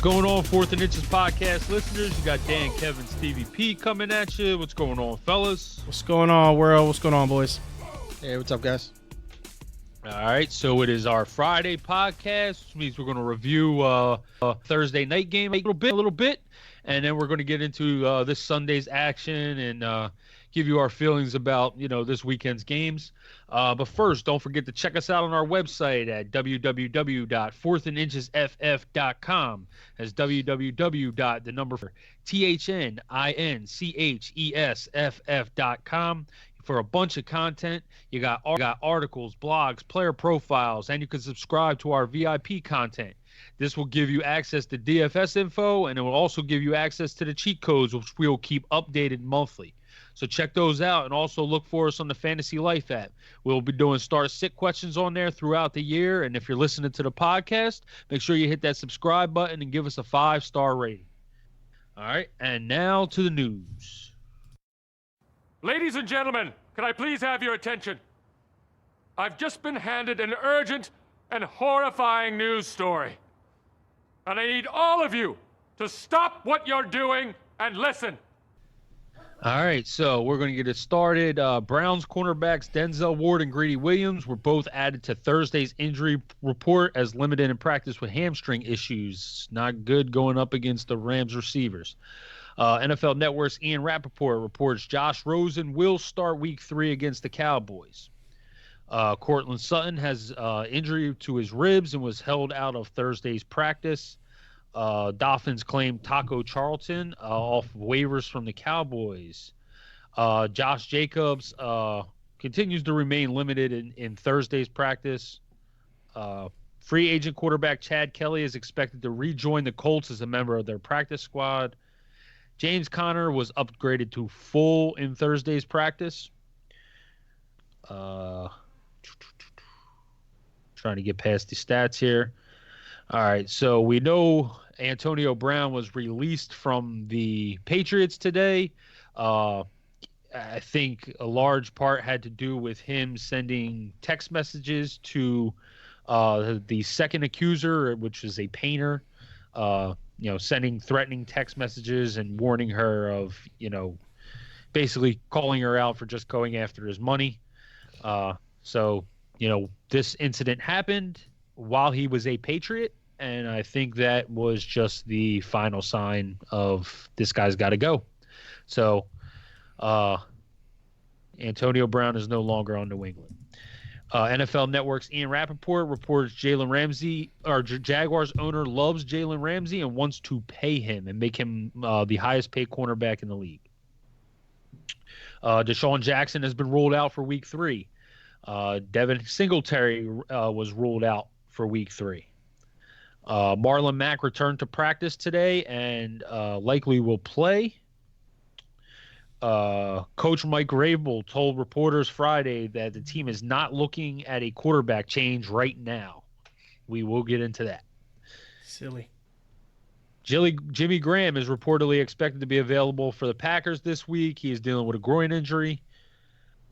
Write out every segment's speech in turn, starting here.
going on, Fourth and Inches podcast listeners? You got Dan, Kevin, Stevie P coming at you. What's going on, fellas? What's going on, world? What's going on, boys? Hey, what's up, guys? All right, so it is our Friday podcast, which means we're going to review a Thursday night game a little bit, and then we're going to get into this Sunday's action and give you our feelings about this weekend's games. But first, don't forget to check us out on our website at www.fourthandinchesff.com. That's www.THNINCHESFF.com. For a bunch of content, you got articles, blogs, player profiles, and you can subscribe to our VIP content. This will give you access to DFS info, and it will also give you access to the cheat codes, which we will keep updated monthly. So check those out, and also look for us on the Fantasy Life app. We'll be doing start-sit questions on there throughout the year, and if you're listening to the podcast, make sure you hit that subscribe button and give us a 5-star rating. All right, and now to the news. Ladies and gentlemen, can I please have your attention? I've just been handed an urgent and horrifying news story. And I need all of you to stop what you're doing and listen. All right, so we're going to get it started. Browns cornerbacks Denzel Ward and Greedy Williams were both added to Thursday's injury report as limited in practice with hamstring issues. Not good going up against the Rams receivers. NFL Network's Ian Rappaport reports Josh Rosen will start Week 3 against the Cowboys. Cortland Sutton has injury to his ribs and was held out of Thursday's practice. Dolphins claim Taco Charlton off waivers from the Cowboys. Josh Jacobs continues to remain limited in Thursday's practice. Free agent quarterback Chad Kelly is expected to rejoin the Colts as a member of their practice squad. James Conner was upgraded to full in Thursday's practice. Trying to get past the stats here. All right, so we know Antonio Brown was released from the Patriots today. I think a large part had to do with him sending text messages to the second accuser, which is a painter, sending threatening text messages and warning her of, basically calling her out for just going after his money. So this incident happened while he was a Patriot, and I think that was just the final sign of this guy's got to go. So Antonio Brown is no longer on New England. NFL Network's Ian Rappaport reports Jaguars owner loves Jalen Ramsey and wants to pay him and make him the highest paid cornerback in the league. Deshaun Jackson has been ruled out for Week 3. Devin Singletary was ruled out for Week 3. Marlon Mack returned to practice today and likely will play. Coach Mike Vrabel told reporters Friday that the team is not looking at a quarterback change right now. We will get into that. Silly. Jimmy Graham is reportedly expected to be available for the Packers this week. He is dealing with a groin injury.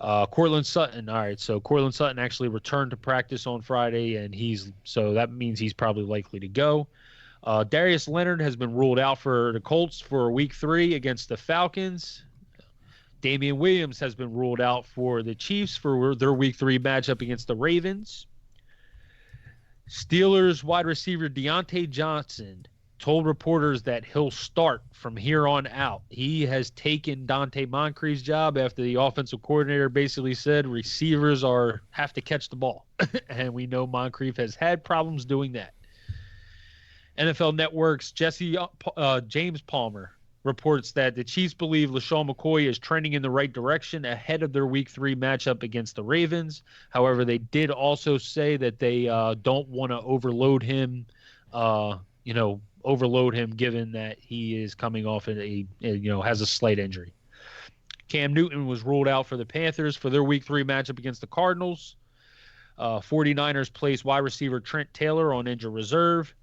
Cortland Sutton. All right, so Cortland Sutton actually returned to practice on Friday, and so that means he's probably likely to go. Darius Leonard has been ruled out for the Colts for Week 3 against the Falcons. Damian Williams has been ruled out for the Chiefs for their Week 3 matchup against the Ravens. Steelers wide receiver Deontay Johnson told reporters that he'll start from here on out. He has taken Dante Moncrief's job after the offensive coordinator basically said receivers have to catch the ball. And we know Moncrief has had problems doing that. NFL Network's James Palmer reports that the Chiefs believe LaShawn McCoy is trending in the right direction ahead of their Week 3 matchup against the Ravens. However, they did also say that they don't want to overload him given that he is coming off has a slight injury. Cam Newton was ruled out for the Panthers for their Week 3 matchup against the Cardinals. 49ers placed wide receiver Trent Taylor on injured reserve.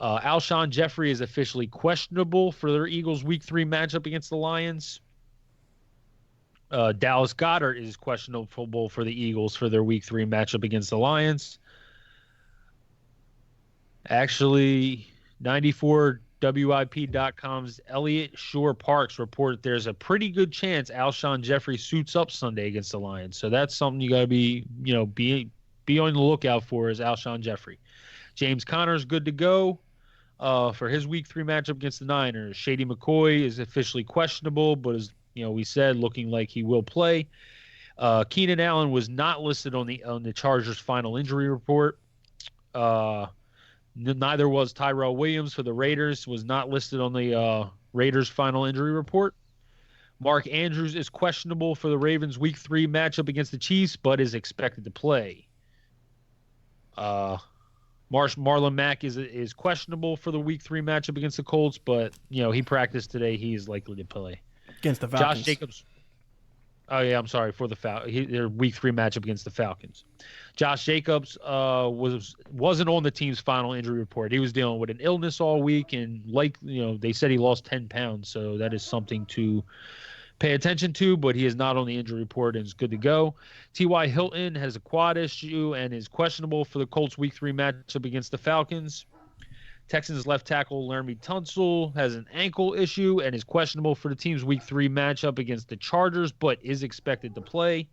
Alshon Jeffrey is officially questionable for their Eagles Week 3 matchup against the Lions. Dallas Goedert is questionable for the Eagles for their Week 3 matchup against the Lions. Actually, 94WIP.com's Elliot Shore Parks report there's a pretty good chance Alshon Jeffrey suits up Sunday against the Lions. So that's something you got to be on the lookout for, is Alshon Jeffrey. James Conner's good to go for his Week 3 matchup against the Niners. Shady McCoy is officially questionable, but as we said, looking like he will play. Keenan Allen was not listed on the Chargers' final injury report. Neither was Tyrell Williams for the Raiders, was not listed on the Raiders' final injury report. Mark Andrews is questionable for the Ravens' Week 3 matchup against the Chiefs, but is expected to play. Marlon Mack is questionable for the Week 3 matchup against the Colts, but he practiced today. He is likely to play. Against the Falcons. Josh Jacobs. Oh yeah, I'm sorry, for the their Week 3 matchup against the Falcons. Josh Jacobs wasn't on the team's final injury report. He was dealing with an illness all week, and they said he lost 10 pounds, so that is something to pay attention to. But he is not on the injury report and is good to go. T.Y. Hilton has a quad issue and is questionable for the Colts' Week 3 matchup against the Falcons. Texans left tackle Laramie Tunsil has an ankle issue and is questionable for the team's Week 3 matchup against the Chargers, but is expected to play.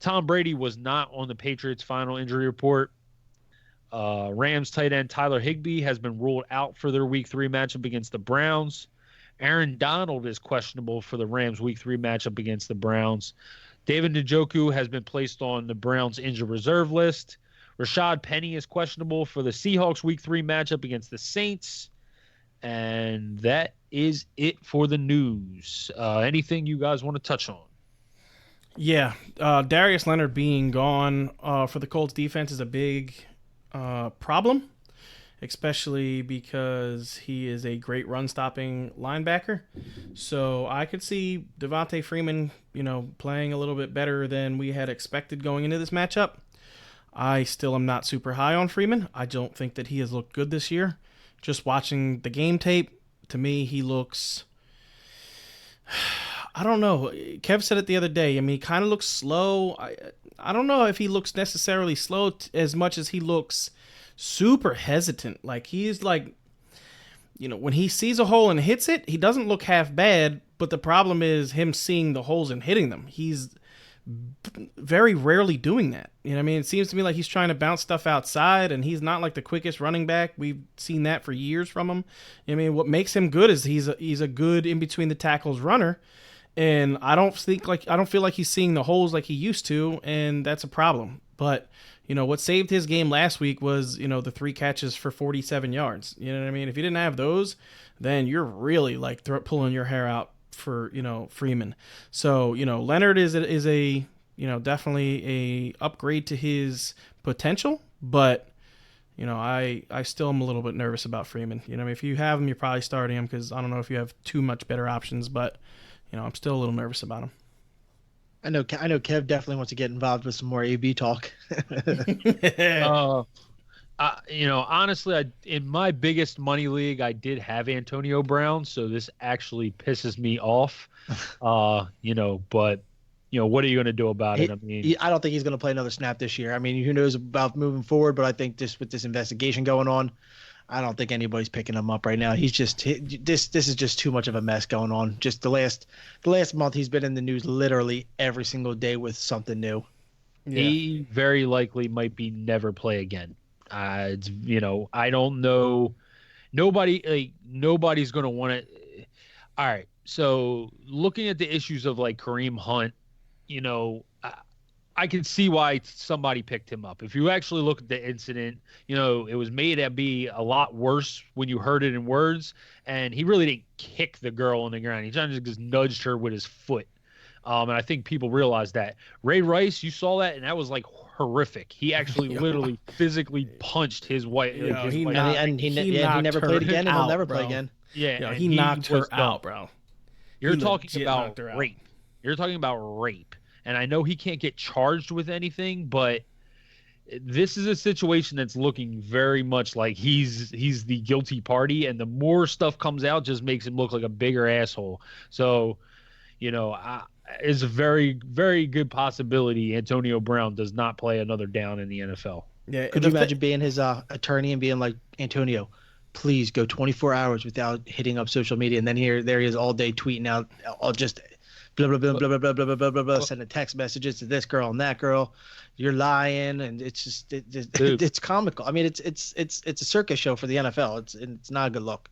Tom Brady was not on the Patriots' final injury report. Rams tight end Tyler Higbee has been ruled out for their Week 3 matchup against the Browns. Aaron Donald is questionable for the Rams' Week 3 matchup against the Browns. David Njoku has been placed on the Browns' injured reserve list. Rashad Penny is questionable for the Seahawks' Week 3 matchup against the Saints. And that is it for the news. Anything you guys want to touch on? Yeah, Darius Leonard being gone for the Colts defense is a big problem, especially because he is a great run-stopping linebacker. So I could see Devontae Freeman, playing a little bit better than we had expected going into this matchup. I still am not super high on Freeman. I don't think that he has looked good this year. Just watching the game tape, to me, he looks... I don't know. Kev said it the other day. I mean, he kind of looks slow. I don't know if he looks necessarily slow as much as he looks super hesitant. Like, he's like... when he sees a hole and hits it, he doesn't look half bad, but the problem is him seeing the holes and hitting them. He's very rarely doing that. It seems to me like he's trying to bounce stuff outside, and he's not like the quickest running back. We've seen that for years from him. What makes him good is he's a good in between the tackles runner, and I don't feel like he's seeing the holes like he used to, and that's a problem. But what saved his game last week was the 3 catches for 47 yards. If you didn't have those, then you're really like pulling your hair out for Freeman. So Leonard is a definitely a upgrade to his potential, but I still am a little bit nervous about Freeman. If you have him, you're probably starting him, because I don't know if you have too much better options, but I'm still a little nervous about him. I know Kev definitely wants to get involved with some more AB talk. Honestly, in my biggest money league, I did have Antonio Brown, so this actually pisses me off. But what are you going to do about it? I don't think he's going to play another snap this year. Who knows about moving forward, but I think just with this investigation going on, I don't think anybody's picking him up right now. He's just this is just too much of a mess going on. Just the last month, he's been in the news literally every single day with something new. Yeah. He very likely might be never play again. I don't know. Nobody's going to want it. All right. So looking at the issues of like Kareem Hunt, I can see why somebody picked him up. If you actually look at the incident, it was made to be a lot worse when you heard it in words. And he really didn't kick the girl on the ground. He just nudged her with his foot. And I think people realize that. Ray Rice, you saw that, and that was like horrific. He actually literally physically punched his wife. He never played again, and he'll never play again. Yeah, he knocked her out, bro. You're talking about rape. You're talking about rape. And I know he can't get charged with anything, but this is a situation that's looking very much like he's the guilty party, and the more stuff comes out just makes him look like a bigger asshole. So, it's a very, very good possibility Antonio Brown does not play another down in the NFL. Yeah. Could you imagine being his attorney and being like, Antonio, please go 24 hours without hitting up social media. And then there he is all day tweeting out, all just blah, blah, blah, blah, blah, blah, blah, blah, blah, blah, sending text messages to this girl and that girl. You're lying. And it's just, it's comical. I mean, it's a circus show for the NFL. It's not a good look.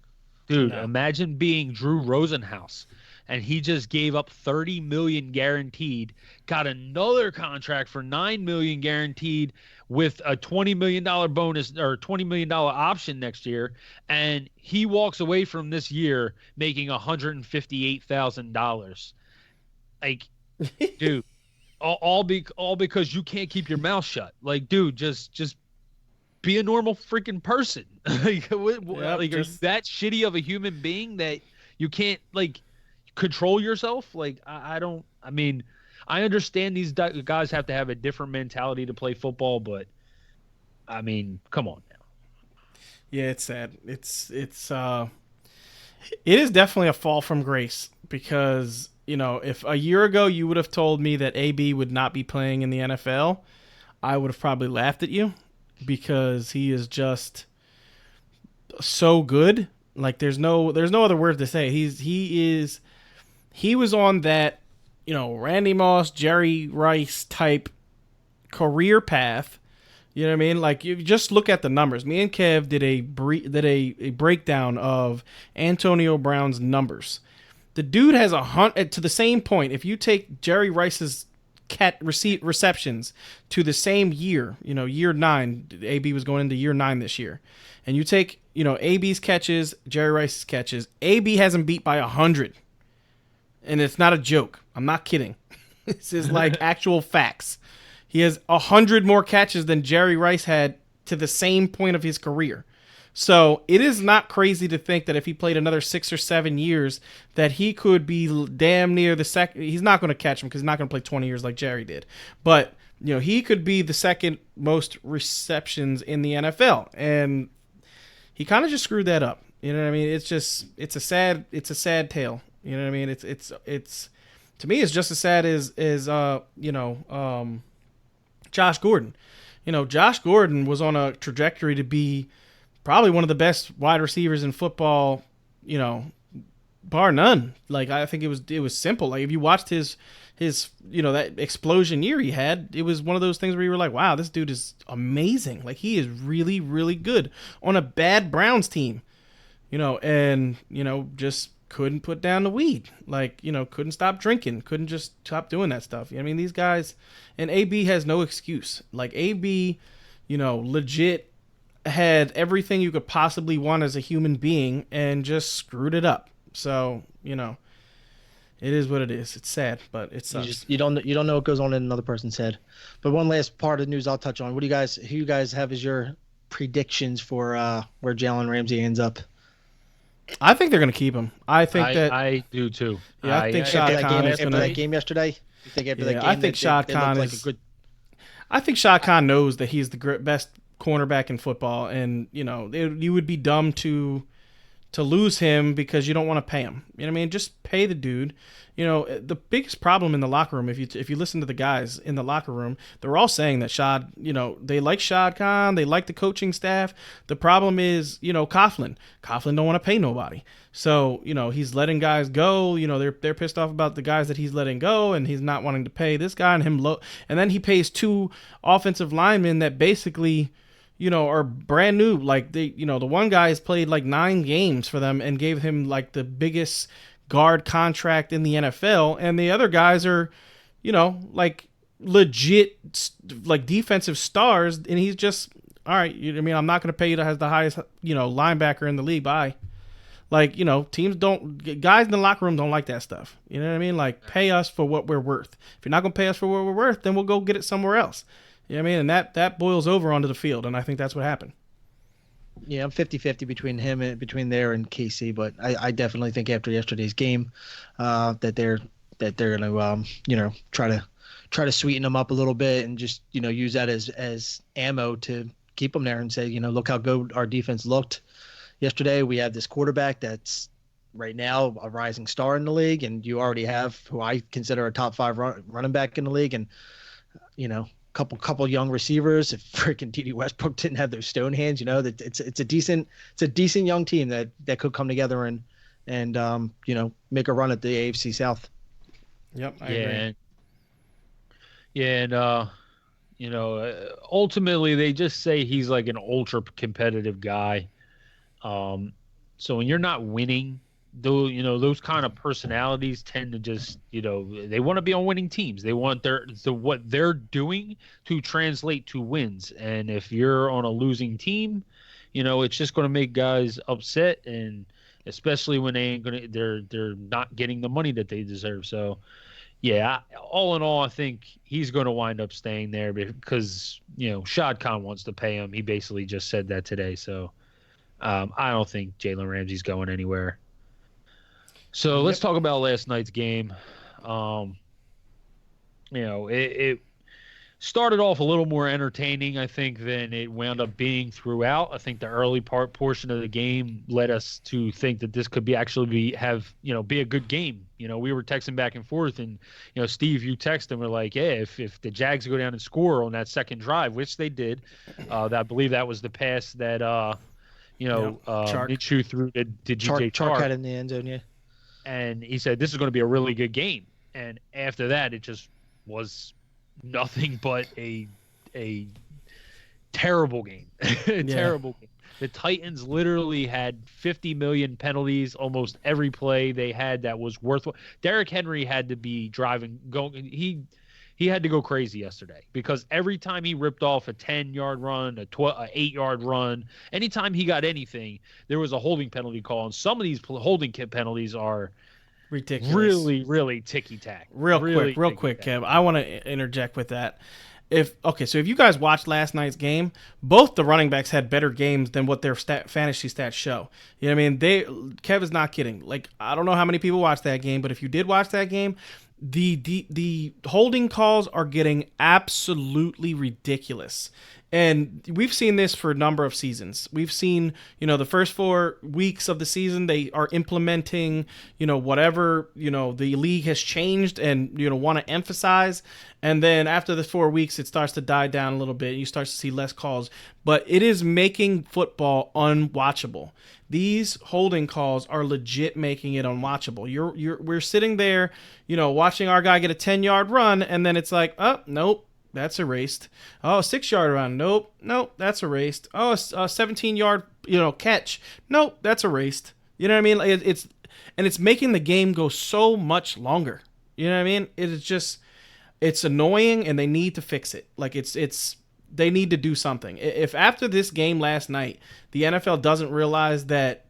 Dude, No. imagine being Drew Rosenhaus and he just gave up $30 million guaranteed, got another contract for $9 million guaranteed with a $20 million bonus or $20 million option next year, and he walks away from this year making $158,000. Like, dude, all because you can't keep your mouth shut. Like, dude, just be a normal freaking person. Like, are you that shitty of a human being that you can't like control yourself? Like, I mean, I understand these guys have to have a different mentality to play football, but I mean, come on now. Yeah, it's sad. It is definitely a fall from grace because, if a year ago you would have told me that AB would not be playing in the NFL, I would have probably laughed at you because he is just so good. Like there's no other word to say. He was on that, Randy Moss, Jerry Rice type career path. You know what I mean? Like you just look at the numbers. Me and Kev did a breakdown of Antonio Brown's numbers. The dude has to the same point. If you take Jerry Rice's receptions to the same year, year 9, AB was going into year 9 this year, and you take, AB's catches, Jerry Rice's catches, AB hasn't beat by 100, and it's not a joke. I'm not kidding. This is like actual facts. He has 100 more catches than Jerry Rice had to the same point of his career. So it is not crazy to think that if he played another 6 or 7 years, that he could be damn near the second. He's not going to catch him because he's not going to play 20 years like Jerry did. But he could be the second most receptions in the NFL, and he kind of just screwed that up. You know what I mean? It's a sad tale. You know what I mean? It's to me, it's just as sad as Josh Gordon. Josh Gordon was on a trajectory to be probably one of the best wide receivers in football, bar none. Like I think it was simple. Like if you watched his that explosion year he had, it was one of those things where you were like, wow, this dude is amazing. Like he is really, really good on a bad Browns team, and just couldn't put down the weed. Like, couldn't stop drinking, couldn't just stop doing that stuff. I mean, these guys, and AB has no excuse. Like AB, legit had everything you could possibly want as a human being and just screwed it up. So, it is what it is. It's sad, but it sucks. You don't know what goes on in another person's head. But one last part of the news I'll touch on. Who you guys have as your predictions for where Jalen Ramsey ends up? I think they're going to keep him. I do too. Yeah, I think Shad Khan is going to. After that game yesterday, you think after that game, I think Shad Khan is. I think Shad Khan knows that he's the best cornerback in football, and you would be dumb to lose him because you don't want to pay him. You know what I mean? Just pay the dude. The biggest problem in the locker room, if you listen to the guys in the locker room, they're all saying that Shad, they like Shad Khan, they like the coaching staff. The problem is, Coughlin. Coughlin don't want to pay nobody. So, he's letting guys go. They're pissed off about the guys that he's letting go, and he's not wanting to pay this guy and him low. And then he pays 2 offensive linemen that basically, are brand new. Like the one guy has played like 9 games for them and gave him like the biggest guard contract in the NFL, and the other guys are, like legit like defensive stars, and he's just all right. I'm not going to pay you to have the highest linebacker in the league. Bye. Like guys in the locker room don't like that stuff. You know what I mean? Like pay us for what we're worth. If you're not going to pay us for what we're worth, then we'll go get it somewhere else. You know what I mean? And that boils over onto the field, and I think that's what happened. Yeah, I'm 50-50 between him and between there and KC, but I definitely think after yesterday's game that they're going to try to sweeten them up a little bit and just use that as ammo to keep them there and say look how good our defense looked yesterday. We have this quarterback that's right now a rising star in the league, and you already have who I consider a top 5 running back in the league, and couple young receivers. If freaking TD Westbrook didn't have those stone hands, that it's a decent young team that could come together and make a run at the AFC South. Yep, I agree. Ultimately they just say he's like an ultra competitive guy. So when you're not winning, though, those kind of personalities tend to just, they want to be on winning teams. They want what they're doing to translate to wins. And if you're on a losing team, it's just going to make guys upset, and especially when they're not getting the money that they deserve. So, yeah, all in all, I think he's going to wind up staying there because, Shad Khan wants to pay him. He basically just said that today. So I don't think Jalen Ramsey's going anywhere. So let's talk about last night's game. It started off a little more entertaining, I think, than it wound up being throughout. I think the early portion of the game led us to think that this could be a good game. We were texting back and forth, and Steve, you texted and were like, "Yeah, if the Jags go down and score on that second drive," which they did, I believe that was the pass that Minshew threw to DJ Chark had in the end zone, yeah. And he said, "This is going to be a really good game." And after that, it just was nothing but a terrible game. Terrible game. The Titans literally had 50 million penalties almost every play they had that was worthwhile. Derrick Henry had to be he had to go crazy yesterday because every time he ripped off a 10-yard run, a 8-yard run, anytime he got anything, there was a holding penalty call. And some of these holding penalties are ridiculous. Really, really ticky-tack. Real quick, Kev. I want to interject with that. So if you guys watched last night's game, both the running backs had better games than what their fantasy stats show. You know what I mean? Kev is not kidding. Like, I don't know how many people watched that game, but if you did watch that game, the holding calls are getting absolutely ridiculous. And we've seen this for a number of seasons. We've seen, the first 4 weeks of the season, they are implementing, whatever, the league has changed and, want to emphasize. And then after the 4 weeks, it starts to die down a little bit. You start to see less calls. But it is making football unwatchable. These holding calls are legit making it unwatchable. We're sitting there, watching our guy get a 10-yard run, and then it's like, oh, nope. That's erased. Oh, 6-yard run. Nope, that's erased. Oh, a 17-yard, catch. Nope, that's erased. You know what I mean? It's making the game go so much longer. You know what I mean? It's annoying, and they need to fix it. Like they need to do something. If after this game last night, the NFL doesn't realize that,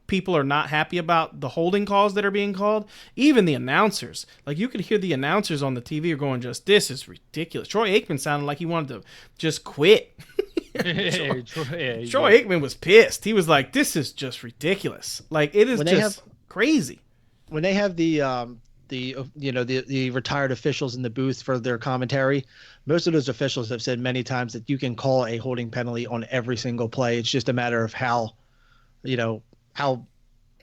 people are not happy about the holding calls that are being called, even the announcers, like you could hear the announcers on the TV are going, this is ridiculous. Troy Aikman sounded like he wanted to just quit. Troy Aikman was pissed. He was like, this is just ridiculous. Like, it is crazy. When they have the retired officials in the booth for their commentary, most of those officials have said many times that you can call a holding penalty on every single play. It's just a matter of how much you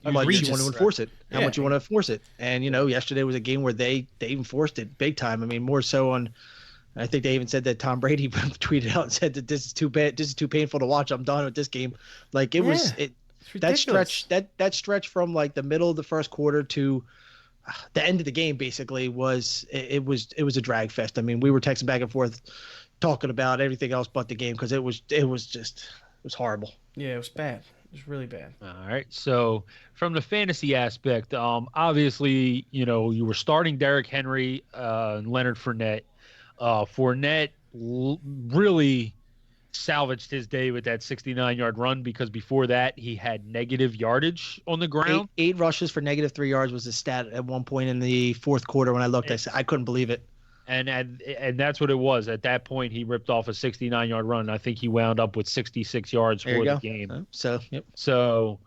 want to enforce it, much you want to enforce it. And yesterday was a game where they enforced it big time. I mean, more so on. I think they even said that Tom Brady tweeted out and said that this is too bad. This is too painful to watch. I'm done with this game. Like it was that stretch from like the middle of the first quarter to the end of the game basically was a drag fest. I mean, we were texting back and forth talking about everything else but the game because it was horrible. Yeah, it was bad. It was really bad. All right. So from the fantasy aspect, obviously, you were starting Derrick Henry and Leonard Fournette. Fournette really salvaged his day with that 69-yard run because before that he had negative yardage on the ground. Eight rushes for -3 yards was the stat at one point in the fourth quarter when I looked. I couldn't believe it. And that's what it was. At that point, he ripped off a 69-yard run. I think he wound up with 66 yards for the game. So,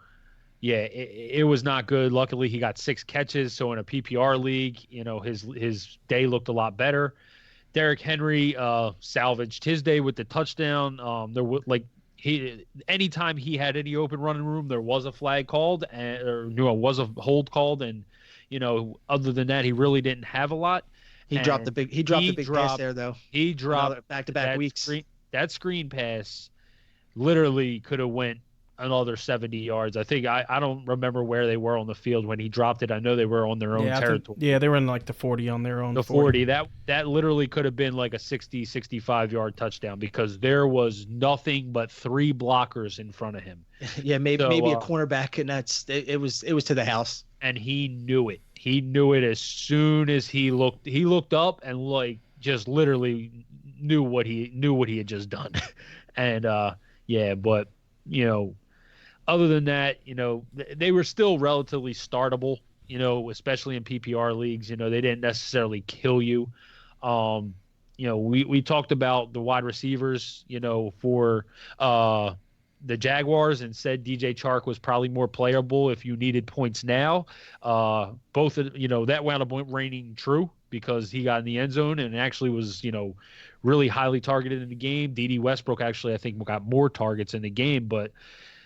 yeah, it was not good. Luckily, he got 6 catches. So in a PPR league, his day looked a lot better. Derrick Henry salvaged his day with the touchdown. Anytime he had any open running room, there was a flag called, was a hold called, and other than that, he really didn't have a lot. He dropped the big pass there though. He dropped back-to-back weeks. That screen pass literally could have went another 70 yards. I think I don't remember where they were on the field when he dropped it. I know they were on their own territory. They were in like the 40 on their own. The 40. That literally could have been like a 60, 65-yard touchdown because there was nothing but 3 blockers in front of him. Yeah, maybe a cornerback, and it was to the house. And he knew it. He knew it as soon as he looked up and like just literally knew what he had just done. And but other than that, they were still relatively startable, especially in PPR leagues. They didn't necessarily kill you. We talked about the wide receivers, for the Jaguars and said DJ Chark was probably more playable if you needed points now. Both, that wound up reigning true because he got in the end zone and actually was, really highly targeted in the game. D.D. Westbrook actually, I think, got more targets in the game, but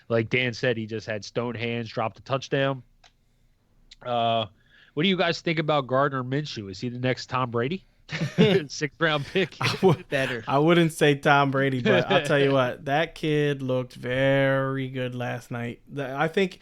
like Dan said, he just had stone hands, dropped a touchdown. What do you guys think about Gardner Minshew? Is he the next Tom Brady? 6th round pick. Better. I wouldn't say Tom Brady, but I'll tell you what, that kid looked very good last night. I think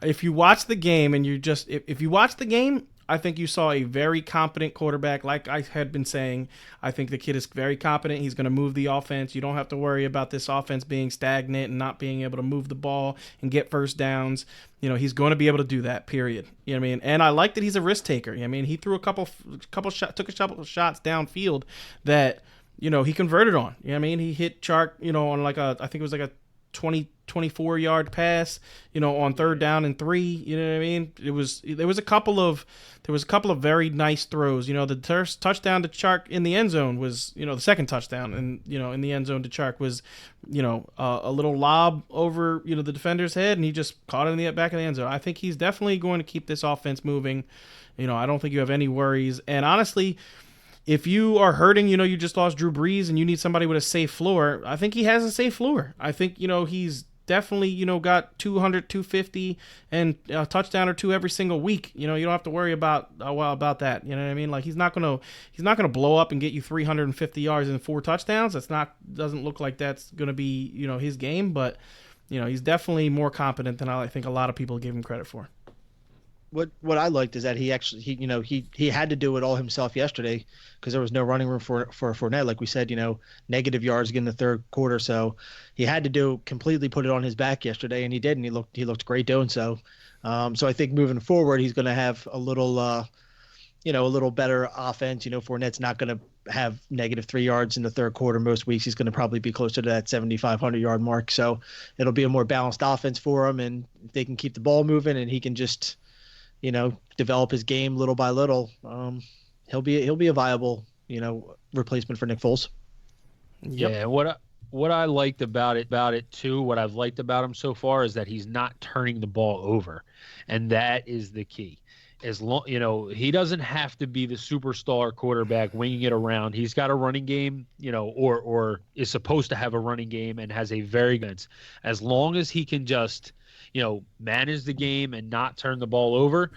if you watch the game and if you watch the game, I think you saw a very competent quarterback. Like I had been saying, I think the kid is very competent. He's going to move the offense. You don't have to worry about this offense being stagnant and not being able to move the ball and get first downs. He's going to be able to do that, period. You know what I mean? And I like that he's a risk taker. I mean, he threw took a couple of shots downfield that, he converted on. You know what I mean? He hit Chark, on I think it was like a 24-yard pass, on 3rd down and 3. You know what I mean? There was a couple of very nice throws. The touchdown to Chark in the end zone was, the second touchdown, and in the end zone to Chark was, a little lob over the defender's head, and he just caught it in the back of the end zone. I think he's definitely going to keep this offense moving. I don't think you have any worries. And honestly, if you are hurting, you just lost Drew Brees and you need somebody with a safe floor, I think he has a safe floor. I think, he's definitely, got 200, 250 and a touchdown or 2 every single week. You don't have to worry about that. You know what I mean? Like he's not going to blow up and get you 350 yards and 4 touchdowns. Doesn't look like that's going to be, his game, but he's definitely more competent than I think a lot of people give him credit for. What I liked is that he actually he had to do it all himself yesterday because there was no running room for Fournette. Like we said, negative yards in the third quarter, so he had to completely put it on his back yesterday, and he did, and he looked great doing so. So I think moving forward, he's going to have a little better offense. Fournette's not going to have negative 3 yards in the third quarter. Most weeks he's going to probably be closer to that 7,500 yard mark. So it'll be a more balanced offense for him, and if they can keep the ball moving and he can just develop his game little by little, he'll be a viable, replacement for Nick Foles. Yep. Yeah. What I liked about it too, what I've liked about him so far is that he's not turning the ball over. And that is the key. As long, he doesn't have to be the superstar quarterback winging it around. He's got a running game, or is supposed to have a running game and has a very good, as long as he can just, manage the game and not turn the ball over,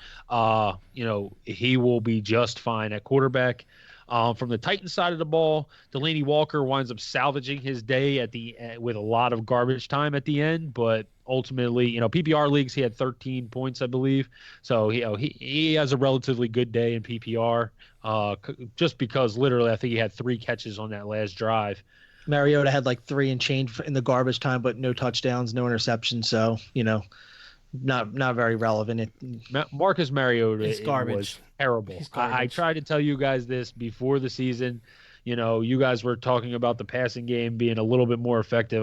he will be just fine at quarterback. From the Titans side of the ball, Delaney Walker winds up salvaging his day with a lot of garbage time at the end, but ultimately, PPR leagues, he had 13 points, I believe. So, he has a relatively good day in PPR, just because literally I think he had 3 catches on that last drive. Mariota had like 3 and change in the garbage time, but no touchdowns, no interceptions. So, not very relevant. Marcus Mariota was terrible. I tried to tell you guys this before the season. You guys were talking about the passing game being a little bit more effective.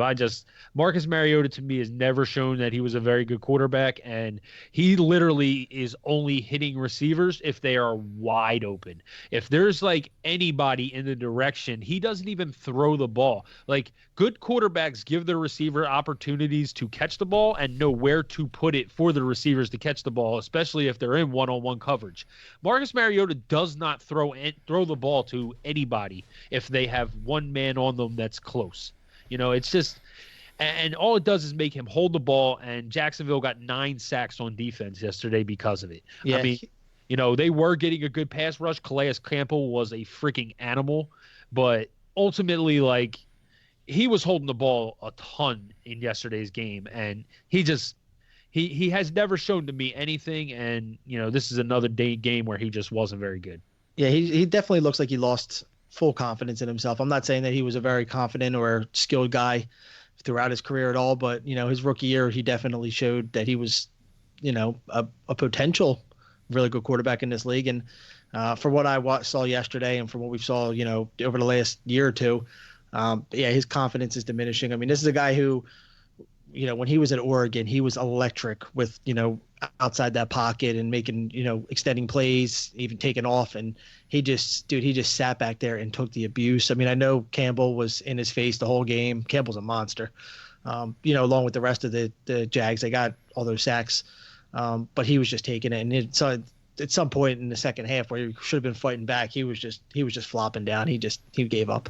Marcus Mariota to me has never shown that he was a very good quarterback, and he literally is only hitting receivers if they are wide open. If there's like anybody in the direction, he doesn't even throw the ball. Like good quarterbacks give the receiver opportunities to catch the ball and know where to put it for the receivers to catch the ball, especially if they're in one-on-one coverage. Marcus Mariota does not throw the ball to anybody if they have one man on them that's close. It's just, and all it does is make him hold the ball, and Jacksonville got 9 sacks on defense yesterday because of it. Yeah, They were getting a good pass rush. Calais Campbell was a freaking animal, but ultimately, like, he was holding the ball a ton in yesterday's game, and he has never shown to me anything. And this is another game where he just wasn't very good. Yeah, he definitely looks like he lost full confidence in himself. I'm not saying that he was a very confident or skilled guy throughout his career at all, but his rookie year, he definitely showed that he was, a potential really good quarterback in this league. And for what I saw yesterday, and from what we saw, over the last year or two, yeah, his confidence is diminishing. I mean, this is a guy who, when he was at Oregon, he was electric with, outside that pocket and making, extending plays, even taking off. And he just sat back there and took the abuse. I mean, I know Campbell was in his face the whole game. Campbell's a monster, along with the rest of the Jags. They got all those sacks, but he was just taking it. And so at some point in the second half where he should have been fighting back, he was just flopping down. He gave up.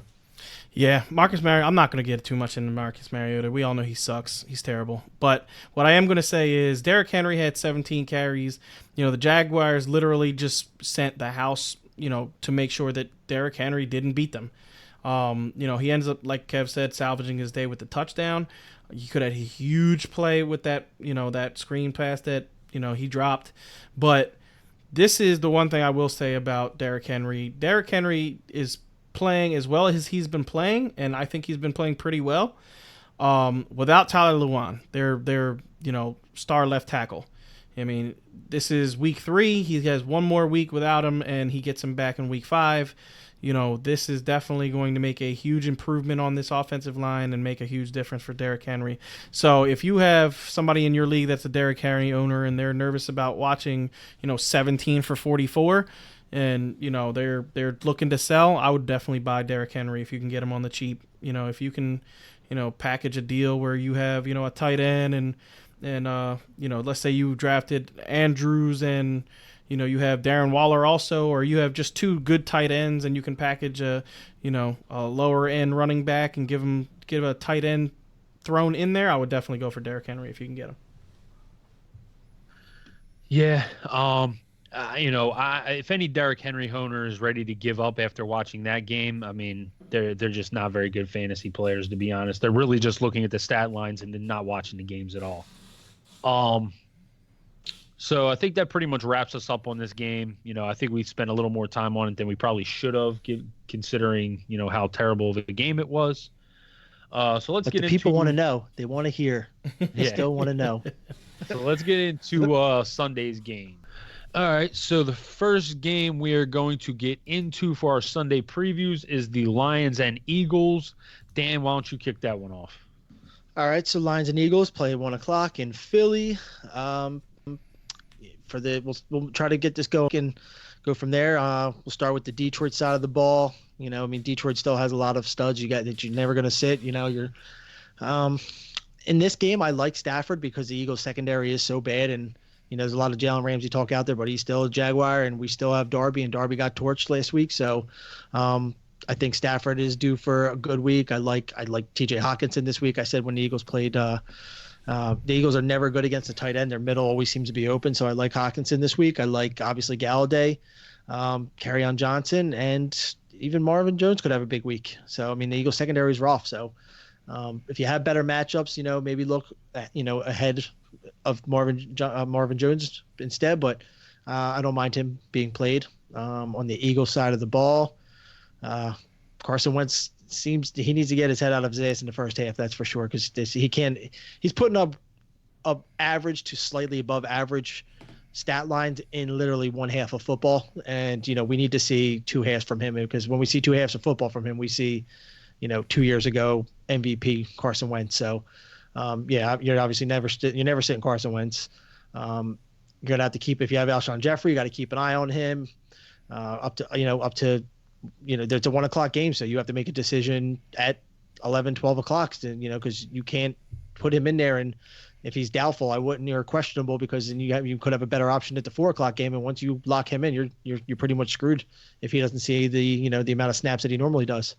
Yeah, Marcus Mariota. I'm not going to get too much into Marcus Mariota. We all know he sucks. He's terrible. But what I am going to say is Derrick Henry had 17 carries. The Jaguars literally just sent the house, to make sure that Derrick Henry didn't beat them. He ends up, like Kev said, salvaging his day with the touchdown. He could have had a huge play with that, that screen pass that, he dropped. But this is the one thing I will say about Derrick Henry. Derrick Henry is playing as well as he's been playing, and I think he's been playing pretty well. Without Tyler Lewan, their star left tackle. I mean, this is week 3. He has one more week without him, and he gets him back in week 5. This is definitely going to make a huge improvement on this offensive line and make a huge difference for Derrick Henry. So if you have somebody in your league that's a Derrick Henry owner and they're nervous about watching, 17 for 44, and they're looking to sell, I would definitely buy Derrick Henry if you can get him on the cheap. If you can, package a deal where you have, a tight end and let's say you drafted Andrews and you have Darren Waller also, or you have just 2 good tight ends and you can package a lower end running back and give a tight end thrown in there, I would definitely go for Derrick Henry if you can get him. Yeah. If any Derrick Henry owner is ready to give up after watching that game, I mean, they're just not very good fantasy players, to be honest. They're really just looking at the stat lines and not watching the games at all. So I think that pretty much wraps us up on this game. I think we spent a little more time on it than we probably should have, considering how terrible of a game it was. So let's get into. People want to know. They want to hear. They still want to know. So let's get into Sunday's game. All right, so the first game we are going to get into for our Sunday previews is the Lions and Eagles. Dan, why don't you kick that one off? All right, so Lions and Eagles play at 1:00 in Philly. We'll try to get this going and go from there. We'll start with the Detroit side of the ball. Detroit still has a lot of studs that you're never going to sit. You're in this game. I like Stafford because the Eagles secondary is so bad, and there's a lot of Jalen Ramsey talk out there, but he's still a Jaguar, and we still have Darby, and Darby got torched last week. So I think Stafford is due for a good week. I like TJ Hawkinson this week. I said when the Eagles played, the Eagles are never good against the tight end. Their middle always seems to be open. So I like Hawkinson this week. I like, obviously, Galladay, Kerryon Johnson, and even Marvin Jones could have a big week. So, I mean, the Eagles secondary is rough. So if you have better matchups, maybe look ahead of Marvin Jones instead, but I don't mind him being played. On the Eagles side of the ball, Carson Wentz he needs to get his head out of his ass in the first half, that's for sure, because he's putting up average to slightly above average stat lines in literally one half of football, and we need to see 2 halves from him, because when we see 2 halves of football from him, we see 2 years ago MVP Carson Wentz. So you're obviously never sitting Carson Wentz. You're gonna have to keep, if you have Alshon Jeffrey, you got to keep an eye on him up to there's a 1:00 game, so you have to make a decision at 11-12 o'clock, because you can't put him in there, and if he's doubtful, I wouldn't, or questionable, because then you could have a better option at the 4:00 game, and once you lock him in, you're pretty much screwed if he doesn't see the amount of snaps that he normally does.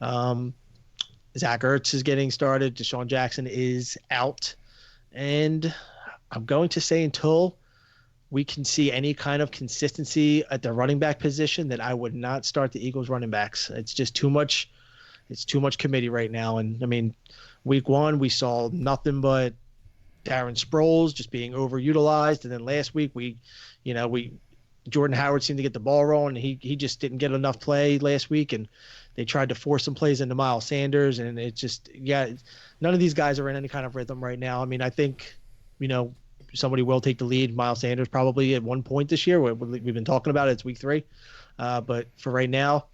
Zach Ertz is getting started. Deshaun Jackson is out. And I'm going to say until we can see any kind of consistency at the running back position, then I would not start the Eagles running backs. It's just too much. It's too much committee right now. And I mean, week 1, we saw nothing but Darren Sproles just being overutilized. And then last week, Jordan Howard seemed to get the ball rolling. He just didn't get enough play last week. And they tried to force some plays into Miles Sanders. And it just, none of these guys are in any kind of rhythm right now. I mean, I think, somebody will take the lead. Miles Sanders probably at one point this year. We've been talking about it. It's week 3. But for right now,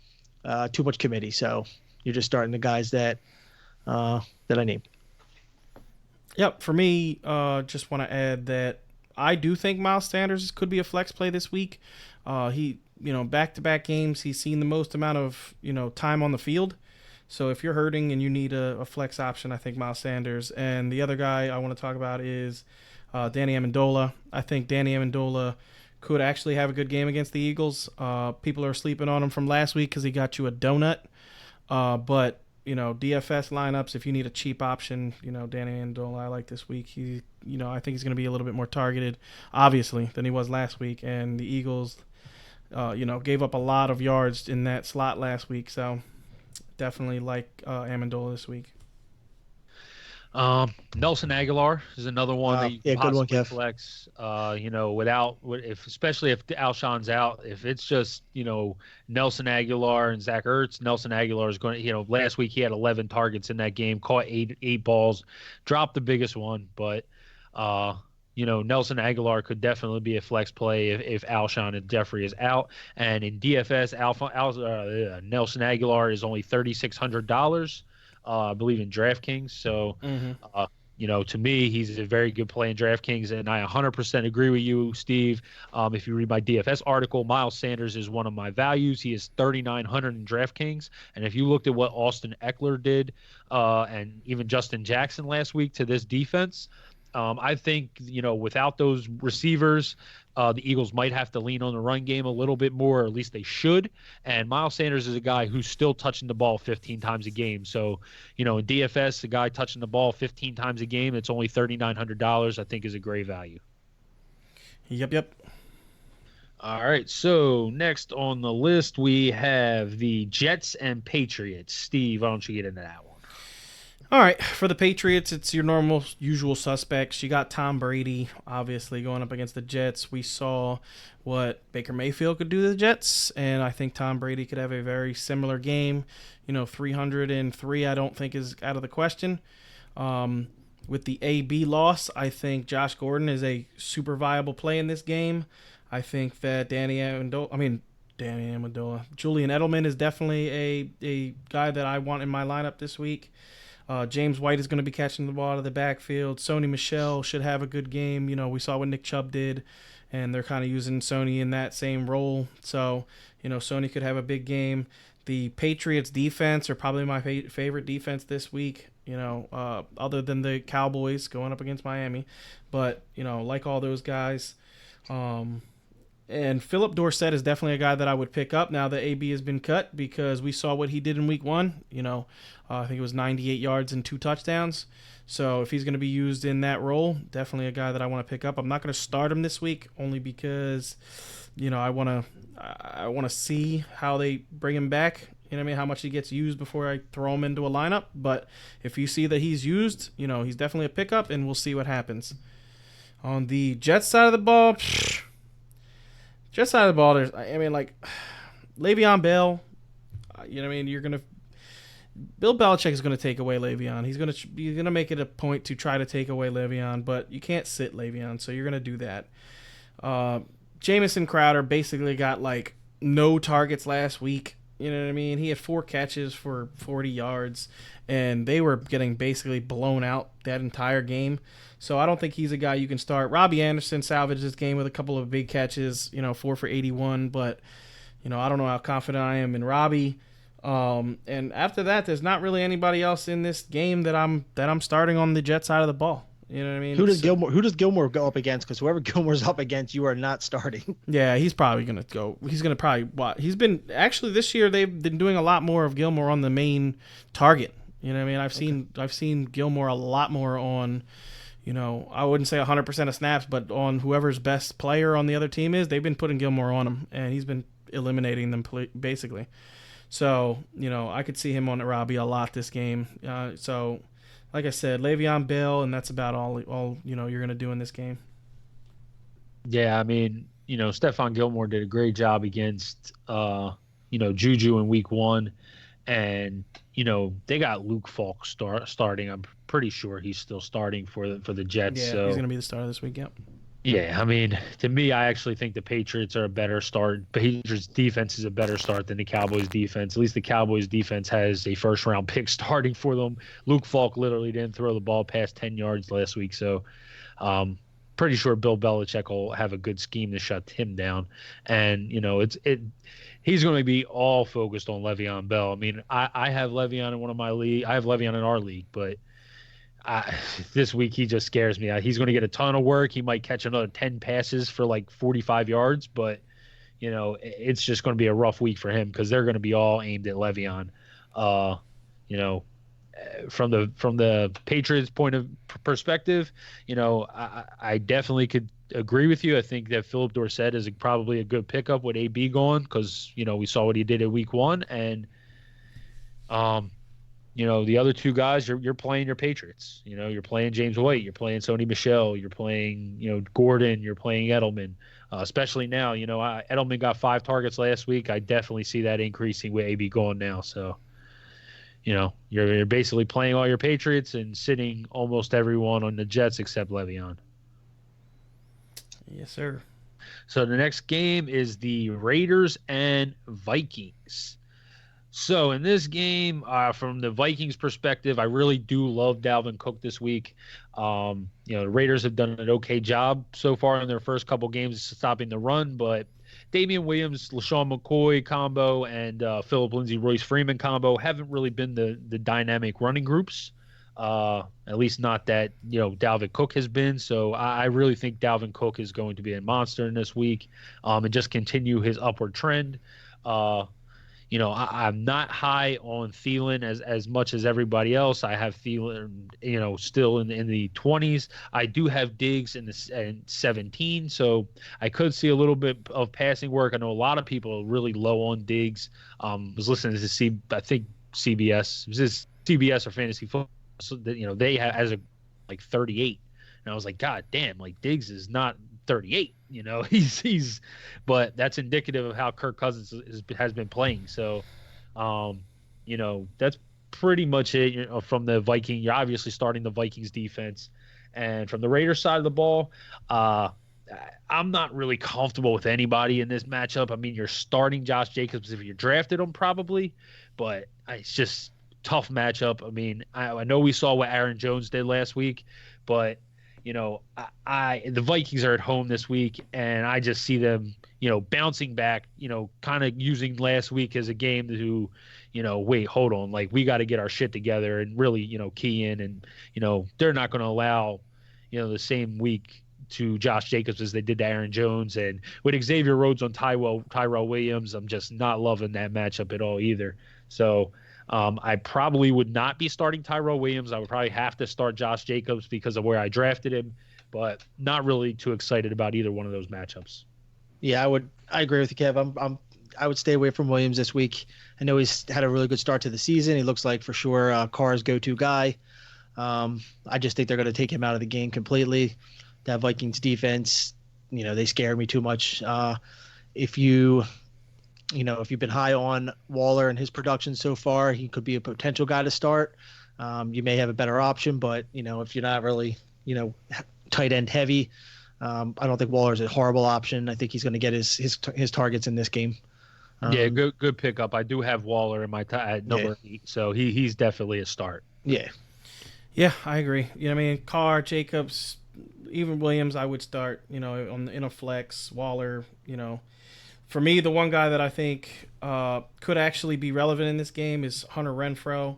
too much committee. So you're just starting the guys that I named. Yep. For me, just want to add that I do think Miles Sanders could be a flex play this week. He, back-to-back games, he's seen the most amount of, time on the field. So if you're hurting and you need a flex option, I think Miles Sanders. And the other guy I want to talk about is Danny Amendola. I think Danny Amendola could actually have a good game against the Eagles. People are sleeping on him from last week because he got you a donut. But DFS lineups, if you need a cheap option, Danny Amendola I like this week. He, I think he's going to be a little bit more targeted, obviously, than he was last week. And the Eagles, gave up a lot of yards in that slot last week. So definitely like Amendola this week. Nelson Aguilar is another one that you can good one, possibly Kev. flex. Especially if Alshon's out, if it's just Nelson Aguilar and Zach Ertz, Nelson Aguilar is going to last week he had 11 targets in that game, caught eight balls, dropped the biggest one, but Nelson Aguilar could definitely be a flex play if Alshon and Jeffrey is out. And in DFS, Nelson Aguilar is only $3,600. I believe in DraftKings. So, to me, he's a very good play in DraftKings. And I 100% agree with you, Steve. If you read my DFS article, Miles Sanders is one of my values. He is 3,900 in DraftKings. And if you looked at what Austin Eckler did and even Justin Jackson last week to this defense, I think, without those receivers, the Eagles might have to lean on the run game a little bit more, or at least they should. And Miles Sanders is a guy who's still touching the ball 15 times a game. So, in DFS, a guy touching the ball 15 times a game, it's only $3,900, I think is a great value. Yep. All right, so next on the list, we have the Jets and Patriots. Steve, why don't you get into that one? All right, for the Patriots, it's your normal, usual suspects. You got Tom Brady, obviously, going up against the Jets. We saw what Baker Mayfield could do to the Jets, and I think Tom Brady could have a very similar game. 303, I don't think is out of the question. With the AB loss, I think Josh Gordon is a super viable play in this game. I think that Julian Edelman is definitely a guy that I want in my lineup this week. James White is going to be catching the ball out of the backfield. Sony Michel should have a good game. We saw what Nick Chubb did, and they're kind of using Sony in that same role. So, Sony could have a big game. The Patriots defense are probably my favorite defense this week, other than the Cowboys going up against Miami. But, like all those guys. And Philip Dorsett is definitely a guy that I would pick up now that AB has been cut, because we saw what he did in week 1. I think it was 98 yards and 2 touchdowns. So if he's going to be used in that role, definitely a guy that I want to pick up. I'm not going to start him this week only because, I want to see how they bring him back. How much he gets used before I throw him into a lineup. But if you see that he's used, he's definitely a pickup, and we'll see what happens. On the Jets side of the ball, there's, Le'Veon Bell, Bill Belichick is going to take away Le'Veon. He's going to make it a point to try to take away Le'Veon, but you can't sit Le'Veon, so you're going to do that. Jamison Crowder basically got no targets last week. He had 4 catches for 40 yards, and they were getting basically blown out that entire game. So I don't think he's a guy you can start. Robbie Anderson salvaged this game with a couple of big catches, 4 for 81, but I don't know how confident I am in Robbie. And after that, there's not really anybody else in this game that I'm starting on the Jet side of the ball. You know what I mean? Who does Gilmore go up against? Because whoever Gilmore's up against, you are not starting. Yeah, he's probably gonna go. He's gonna probably what? He's been actually this year. They've been doing a lot more of Gilmore on the main target. You know what I mean? I've seen Gilmore a lot more on, I wouldn't say 100% of snaps, but on whoever's best player on the other team is, they've been putting Gilmore on him, and he's been eliminating them basically. So, I could see him on Robbie a lot this game. So, like I said, Le'Veon Bell, and that's about all you're going to do in this game. Yeah, I mean, Stephon Gilmore did a great job against, Juju in week 1. And, they got Luke Falk starting. I'm pretty sure he's still starting for the Jets. Yeah, so he's going to be the starter this week, yep. Yeah, I mean, to me, I actually think the Patriots are a better start. Patriots defense is a better start than the Cowboys defense. At least the Cowboys defense has a first-round pick starting for them. Luke Falk literally didn't throw the ball past 10 yards last week, so pretty sure Bill Belichick will have a good scheme to shut him down. And, he's going to be all focused on Le'Veon Bell. I mean, I have Le'Veon in one of my league. I have Le'Veon in our league, but this week he just scares me. He's going to get a ton of work. He might catch another 10 passes for like 45 yards, but it's just going to be a rough week for him because they're going to be all aimed at Le'Veon. From the Patriots point of perspective, I definitely could agree with you. I think that Philip Dorsett is probably a good pickup with AB gone because we saw what he did at week 1, and the other two guys, you're playing your Patriots. You're playing James White, you're playing Sony Michel, you're playing, Gordon, you're playing Edelman. Especially now, Edelman got 5 targets last week. I definitely see that increasing with AB going now. So, you're basically playing all your Patriots and sitting almost everyone on the Jets except Le'Veon. Yes, sir. So the next game is the Raiders and Vikings. So in this game, from the Vikings perspective, I really do love Dalvin Cook this week. The Raiders have done an okay job so far in their first couple games stopping the run, but Damian Williams, LaShawn McCoy combo, and Phillip Lindsay, Royce Freeman combo haven't really been the dynamic running groups. At least not that Dalvin Cook has been. So I really think Dalvin Cook is going to be a monster in this week, and just continue his upward trend. I'm not high on Thielen as much as everybody else. I have Thielen, still in the 20s. I do have Diggs in 17, so I could see a little bit of passing work. I know a lot of people are really low on Diggs. Was listening to I think CBS, was this CBS or Fantasy Football? So that, they have as a 38, and I was like, God damn, Diggs is not 38. He's but that's indicative of how Kirk Cousins has been playing. So, that's pretty much it. From the Viking, you're obviously starting the Vikings defense, and from the Raiders side of the ball, I'm not really comfortable with anybody in this matchup. I mean, you're starting Josh Jacobs if you drafted him, probably, but it's just tough matchup. I mean, I know we saw what Aaron Jones did last week, but the Vikings are at home this week, and I just see them, bouncing back, kind of using last week as a game to, wait, hold on, we got to get our shit together and really, key in, and they're not going to allow, the same week to Josh Jacobs as they did to Aaron Jones, and with Xavier Rhodes on Tyrell Williams, I'm just not loving that matchup at all either. So. I probably would not be starting Tyrell Williams. I would probably have to start Josh Jacobs because of where I drafted him, but not really too excited about either one of those matchups. Yeah, I agree with you, Kev. I would stay away from Williams this week. I know he's had a really good start to the season. He looks like for sure Carr's go-to guy. I just think they're going to take him out of the game completely. That Vikings defense, they scare me too much. If you've been high on Waller and his production so far, he could be a potential guy to start. You may have a better option, but if you're not really, tight end heavy, I don't think Waller's a horrible option. I think he's going to get his targets in this game. Yeah, good pickup. I do have Waller in my number 8, so he's definitely a start. Yeah. Yeah, I agree. Carr, Jacobs, even Williams, I would start. In a flex. Waller, For me, the one guy that I think could actually be relevant in this game is Hunter Renfrow.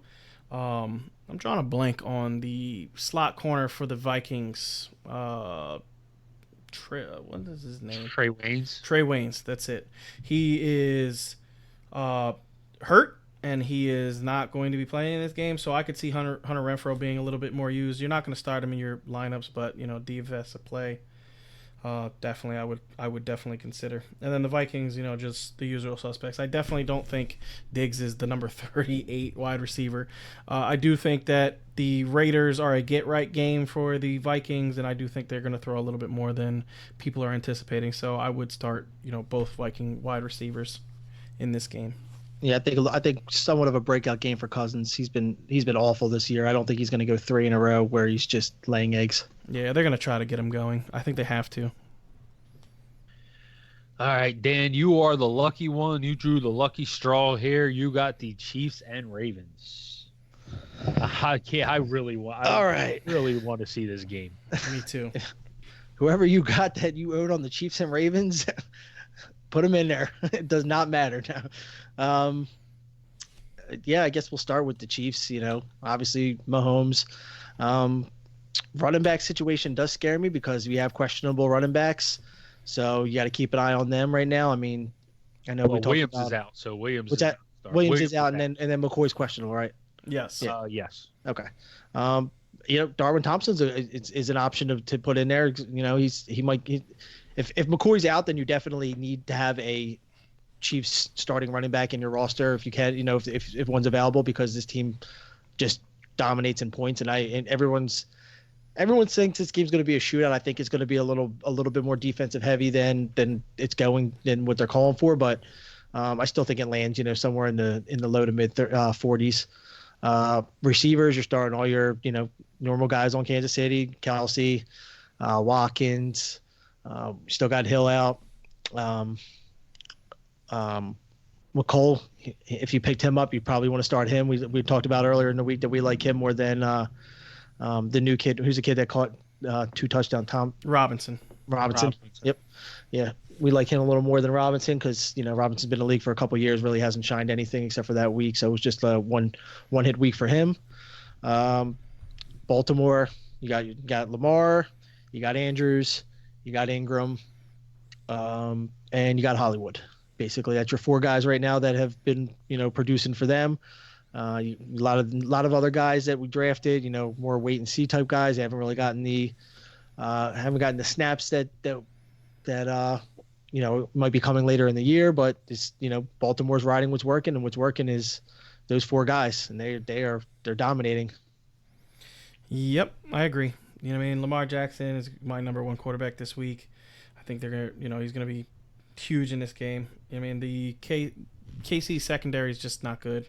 I'm drawing a blank on the slot corner for the Vikings. What is his name? Trey Waynes. Trey Waynes, that's it. He is hurt. and he is not going to be playing in this game. So I could see Hunter Renfrow being a little bit more used. You're not going to start him in your lineups, but DFS a play. Definitely, I would definitely consider. And then the Vikings, just the usual suspects. I definitely don't think Diggs is the number 38 wide receiver. I do think that the Raiders are a get-right game for the Vikings, and I do think they're going to throw a little bit more than people are anticipating. So I would start, both Viking wide receivers in this game. Yeah, I think somewhat of a breakout game for Cousins. He's been awful this year. I don't think he's going to go 3 in a row where he's just laying eggs. Yeah, they're going to try to get him going. I think they have to. All right, Dan, you are the lucky one. You drew the lucky straw here. You got the Chiefs and Ravens. I really want to see this game. Me too. Whoever you got that you owed on the Chiefs and Ravens, put them in there. It does not matter now. Yeah, I guess we'll start with the Chiefs. Obviously Mahomes. Running back situation does scare me because we have questionable running backs. So you got to keep an eye on them right now. I mean, I know Williams is out, so Williams is out, and then McCoy's questionable, right? Yes. Yeah. Yes. Okay. Darwin Thompson's is an option to put in there. If McCoy's out, then you definitely need to have a Chiefs starting running back in your roster if you can. If one's available, because this team just dominates in points, and everyone thinks this game's going to be a shootout. I think it's going to be a little bit more defensive heavy than what they're calling for. But I still think it lands, somewhere in the low to mid 40s. Receivers, you're starting all your normal guys on Kansas City, Kelsey, Watkins. Still got Hill out. McCole, if you picked him up, you probably want to start him. We talked about earlier in the week that we like him more than the new kid, who's the kid that caught 2 touchdowns, Tom Robinson. Yep. Yeah. We like him a little more than Robinson because, Robinson's been in the league for a couple of years, really hasn't shined anything except for that week. So it was just a one hit week for him. Baltimore, you got Lamar, you got Andrews, you got Ingram, and you got Hollywood. Basically, that's your 4 guys right now that have been, producing for them. A lot of other guys that we drafted, more wait and see type guys. They haven't really gotten the snaps that might be coming later in the year. But it's, Baltimore's riding what's working, and what's working is those 4 guys, and they're dominating. Yep, I agree. Lamar Jackson is my number 1 quarterback this week. I think they're gonna, he's gonna be huge in this game. The KC secondary is just not good.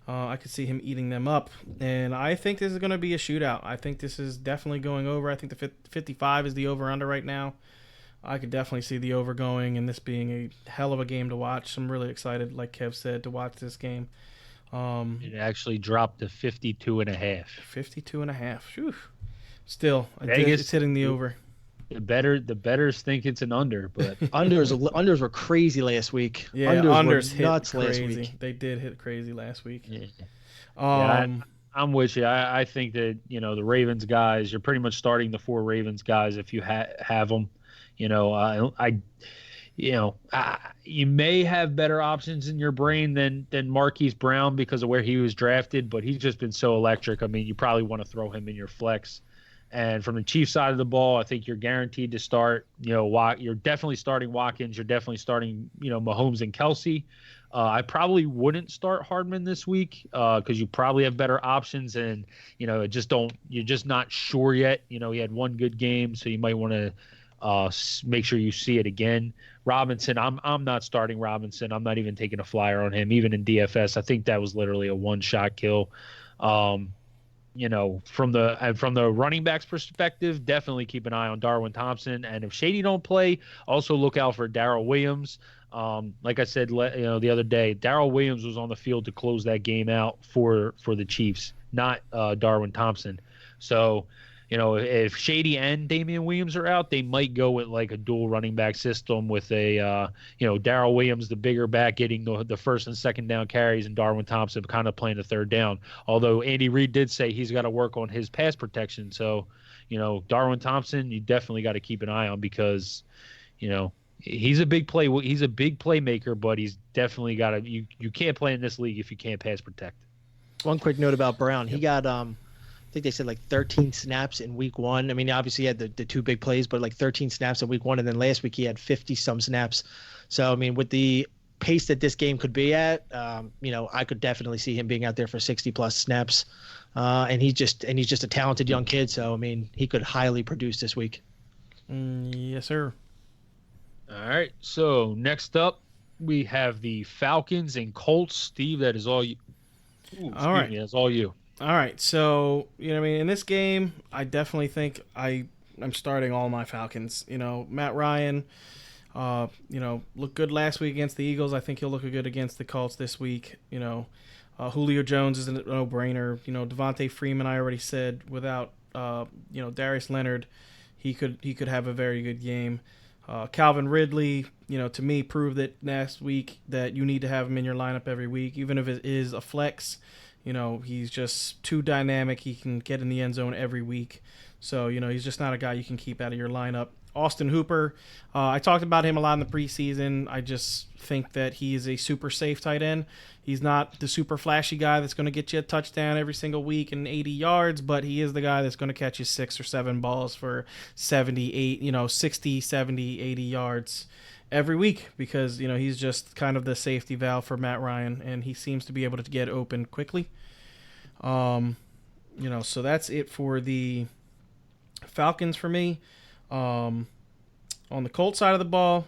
I could see him eating them up, and I think this is going to be a shootout. I think this is definitely going over. I think the 55 is the over-under right now. I could definitely see the over going, and this being a hell of a game to watch. I'm really excited, like Kev said, to watch this game. It actually dropped to 52.5. 52.5. Whew. Still, Vegas, it's hitting the over. The bettors think it's an under, but unders were crazy last week. Yeah, unders hit nuts crazy. Last week. They did hit crazy last week. Yeah. I'm with you. I think that the Ravens guys, you're pretty much starting the 4 Ravens guys if you have them. You may have better options in your brain than Marquise Brown because of where he was drafted, but he's just been so electric. I mean, you probably want to throw him in your flex. And from the Chiefs side of the ball, I think you're guaranteed to start. You're definitely starting Watkins. You're definitely starting, Mahomes and Kelsey. I probably wouldn't start Hardman this week because you probably have better options, and you're just not sure yet. He had 1 good game, so you might want to make sure you see it again. Robinson, I'm not starting Robinson. I'm not even taking a flyer on him, even in DFS. I think that was literally a 1-shot kill. From the running backs perspective, definitely keep an eye on Darwin Thompson. And if Shady don't play, also look out for Darrell Williams. Like I said, the other day, Darrell Williams was on the field to close that game out for the Chiefs, not Darwin Thompson. So, if Shady and Damian Williams are out, they might go with like a dual running back system with a, Darrell Williams, the bigger back, getting the first and second down carries, and Darwin Thompson kind of playing the third down. Although Andy Reid did say he's got to work on his pass protection. So, Darwin Thompson, you definitely got to keep an eye on because, He's a big play. He's a big playmaker, but he's definitely got to. You can't play in this league if you can't pass protect. One quick note about Brown. He got I think they said like 13 snaps in week 1. I mean, obviously he had the two big plays, but like 13 snaps in week 1, and then last week he had 50 some snaps. So I mean, with the pace that this game could be at, I could definitely see him being out there for 60 plus snaps. And he's just a talented young kid. So I mean, he could highly produce this week. Yes, sir. All right. So next up, we have the Falcons and Colts. Steve, that is all you. All right. That's all you. All right. So, in this game, I definitely think I'm starting all my Falcons. Matt Ryan, looked good last week against the Eagles. I think he'll look good against the Colts this week. Julio Jones is a no-brainer. Devontae Freeman, I already said, without, Darius Leonard, he could have a very good game. Calvin Ridley, to me, proved that last week that you need to have him in your lineup every week, even if it is a flex. He's just too dynamic. He can get in the end zone every week. So, he's just not a guy you can keep out of your lineup. Austin Hooper, I talked about him a lot in the preseason. I just think that he is a super safe tight end. He's not the super flashy guy that's going to get you a touchdown every single week and 80 yards, but he is the guy that's going to catch you 6 or 7 balls for 60, 70, 80 yards every week because, he's just kind of the safety valve for Matt Ryan, and he seems to be able to get open quickly. So that's it for the Falcons for me. On the Colts side of the ball,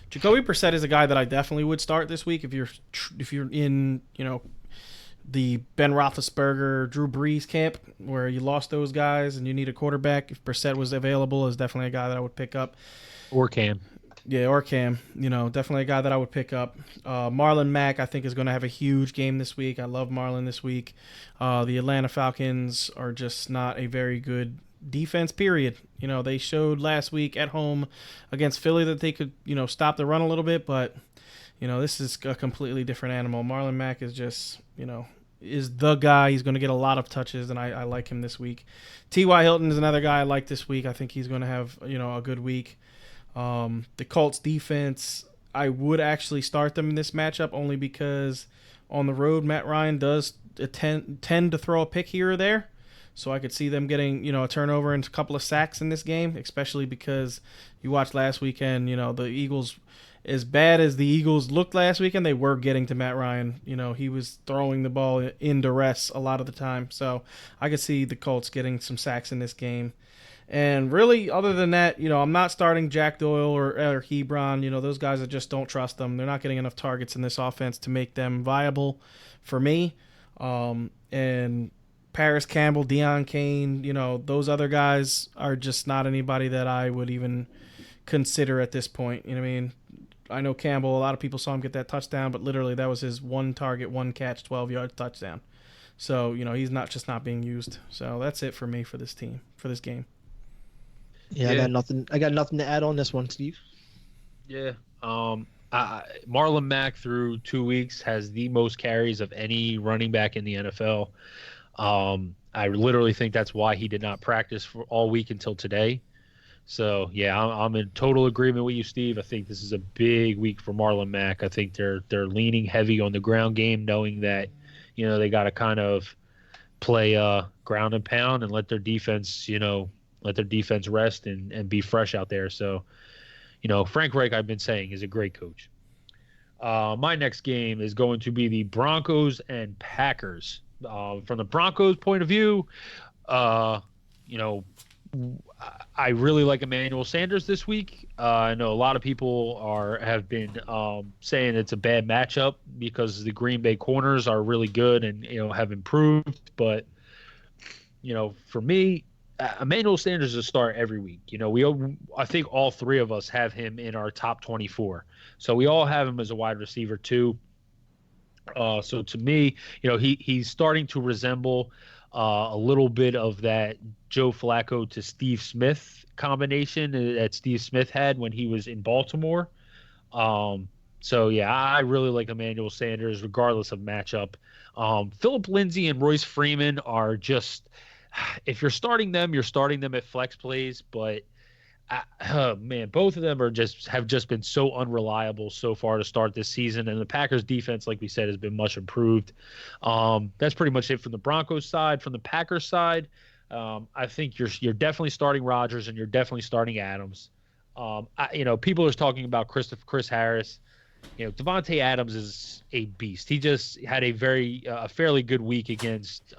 Jacoby Brissett is a guy that I definitely would start this week if you're in the Ben Roethlisberger, Drew Brees camp where you lost those guys and you need a quarterback. If Brissett was available, is definitely a guy that I would pick up. Or Cam. Yeah, or Cam. Definitely a guy that I would pick up. Marlon Mack, I think, is going to have a huge game this week. I love Marlon this week. The Atlanta Falcons are just not a very good defense, period. They showed last week at home against Philly that they could, stop the run a little bit, but, this is a completely different animal. Marlon Mack is just, is the guy. He's going to get a lot of touches, and I like him this week. T.Y. Hilton is another guy I like this week. I think he's going to have, a good week. The Colts defense, I would actually start them in this matchup only because on the road, Matt Ryan does tend to throw a pick here or there. So I could see them getting, a turnover and a couple of sacks in this game, especially because you watched last weekend, the Eagles, as bad as the Eagles looked last weekend, they were getting to Matt Ryan. He was throwing the ball in duress a lot of the time. So I could see the Colts getting some sacks in this game. And really, other than that, I'm not starting Jack Doyle or Hebron. Those guys, I just don't trust them. They're not getting enough targets in this offense to make them viable for me. And Paris Campbell, Deion Kane, those other guys are just not anybody that I would even consider at this point. I know Campbell, a lot of people saw him get that touchdown, but literally that was his one target, one catch, 12-yard touchdown. So, he's not being used. So that's it for me for this team, for this game. Yeah, I got nothing to add on this one, Steve. Yeah. Marlon Mack through 2 weeks has the most carries of any running back in the NFL. I literally think that's why he did not practice for all week until today. So yeah, I'm in total agreement with you, Steve. I think this is a big week for Marlon Mack. I think they're leaning heavy on the ground game, knowing that they got to kind of play ground and pound and let their defense rest and be fresh out there. So Frank Reich, I've been saying, is a great coach. My next game is going to be the Broncos and Packers. From the Broncos' point of view, I really like Emmanuel Sanders this week. I know a lot of people have been saying it's a bad matchup because the Green Bay corners are really good and have improved. But for me, Emmanuel Sanders is a start every week. I think all three of us have him in our top 24, so we all have him as a wide receiver too. So to me, he's starting to resemble a little bit of that Joe Flacco to Steve Smith combination that Steve Smith had when he was in Baltimore. So yeah, I really like Emmanuel Sanders regardless of matchup. Phillip Lindsay and Royce Freeman are just, if you're starting them, you're starting them at flex plays, but Oh man, both of them have just been so unreliable so far to start this season, and the Packers defense, like we said, has been much improved. That's pretty much it from the Broncos side. From the Packers side, I think you're definitely starting Rodgers and you're definitely starting Adams. People are talking about Chris Harris. Devontae Adams is a beast. He just had a fairly good week against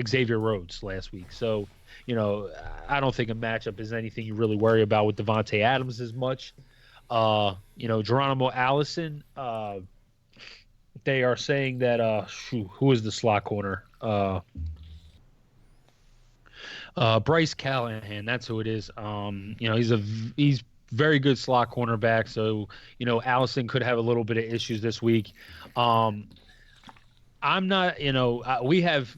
Xavier Rhodes last week. So, I don't think a matchup is anything you really worry about with Devontae Adams as much. Geronimo Allison, they are saying that who is the slot corner? Bryce Callahan, that's who it is. He's very good slot cornerback. So, Allison could have a little bit of issues this week. I'm not, we have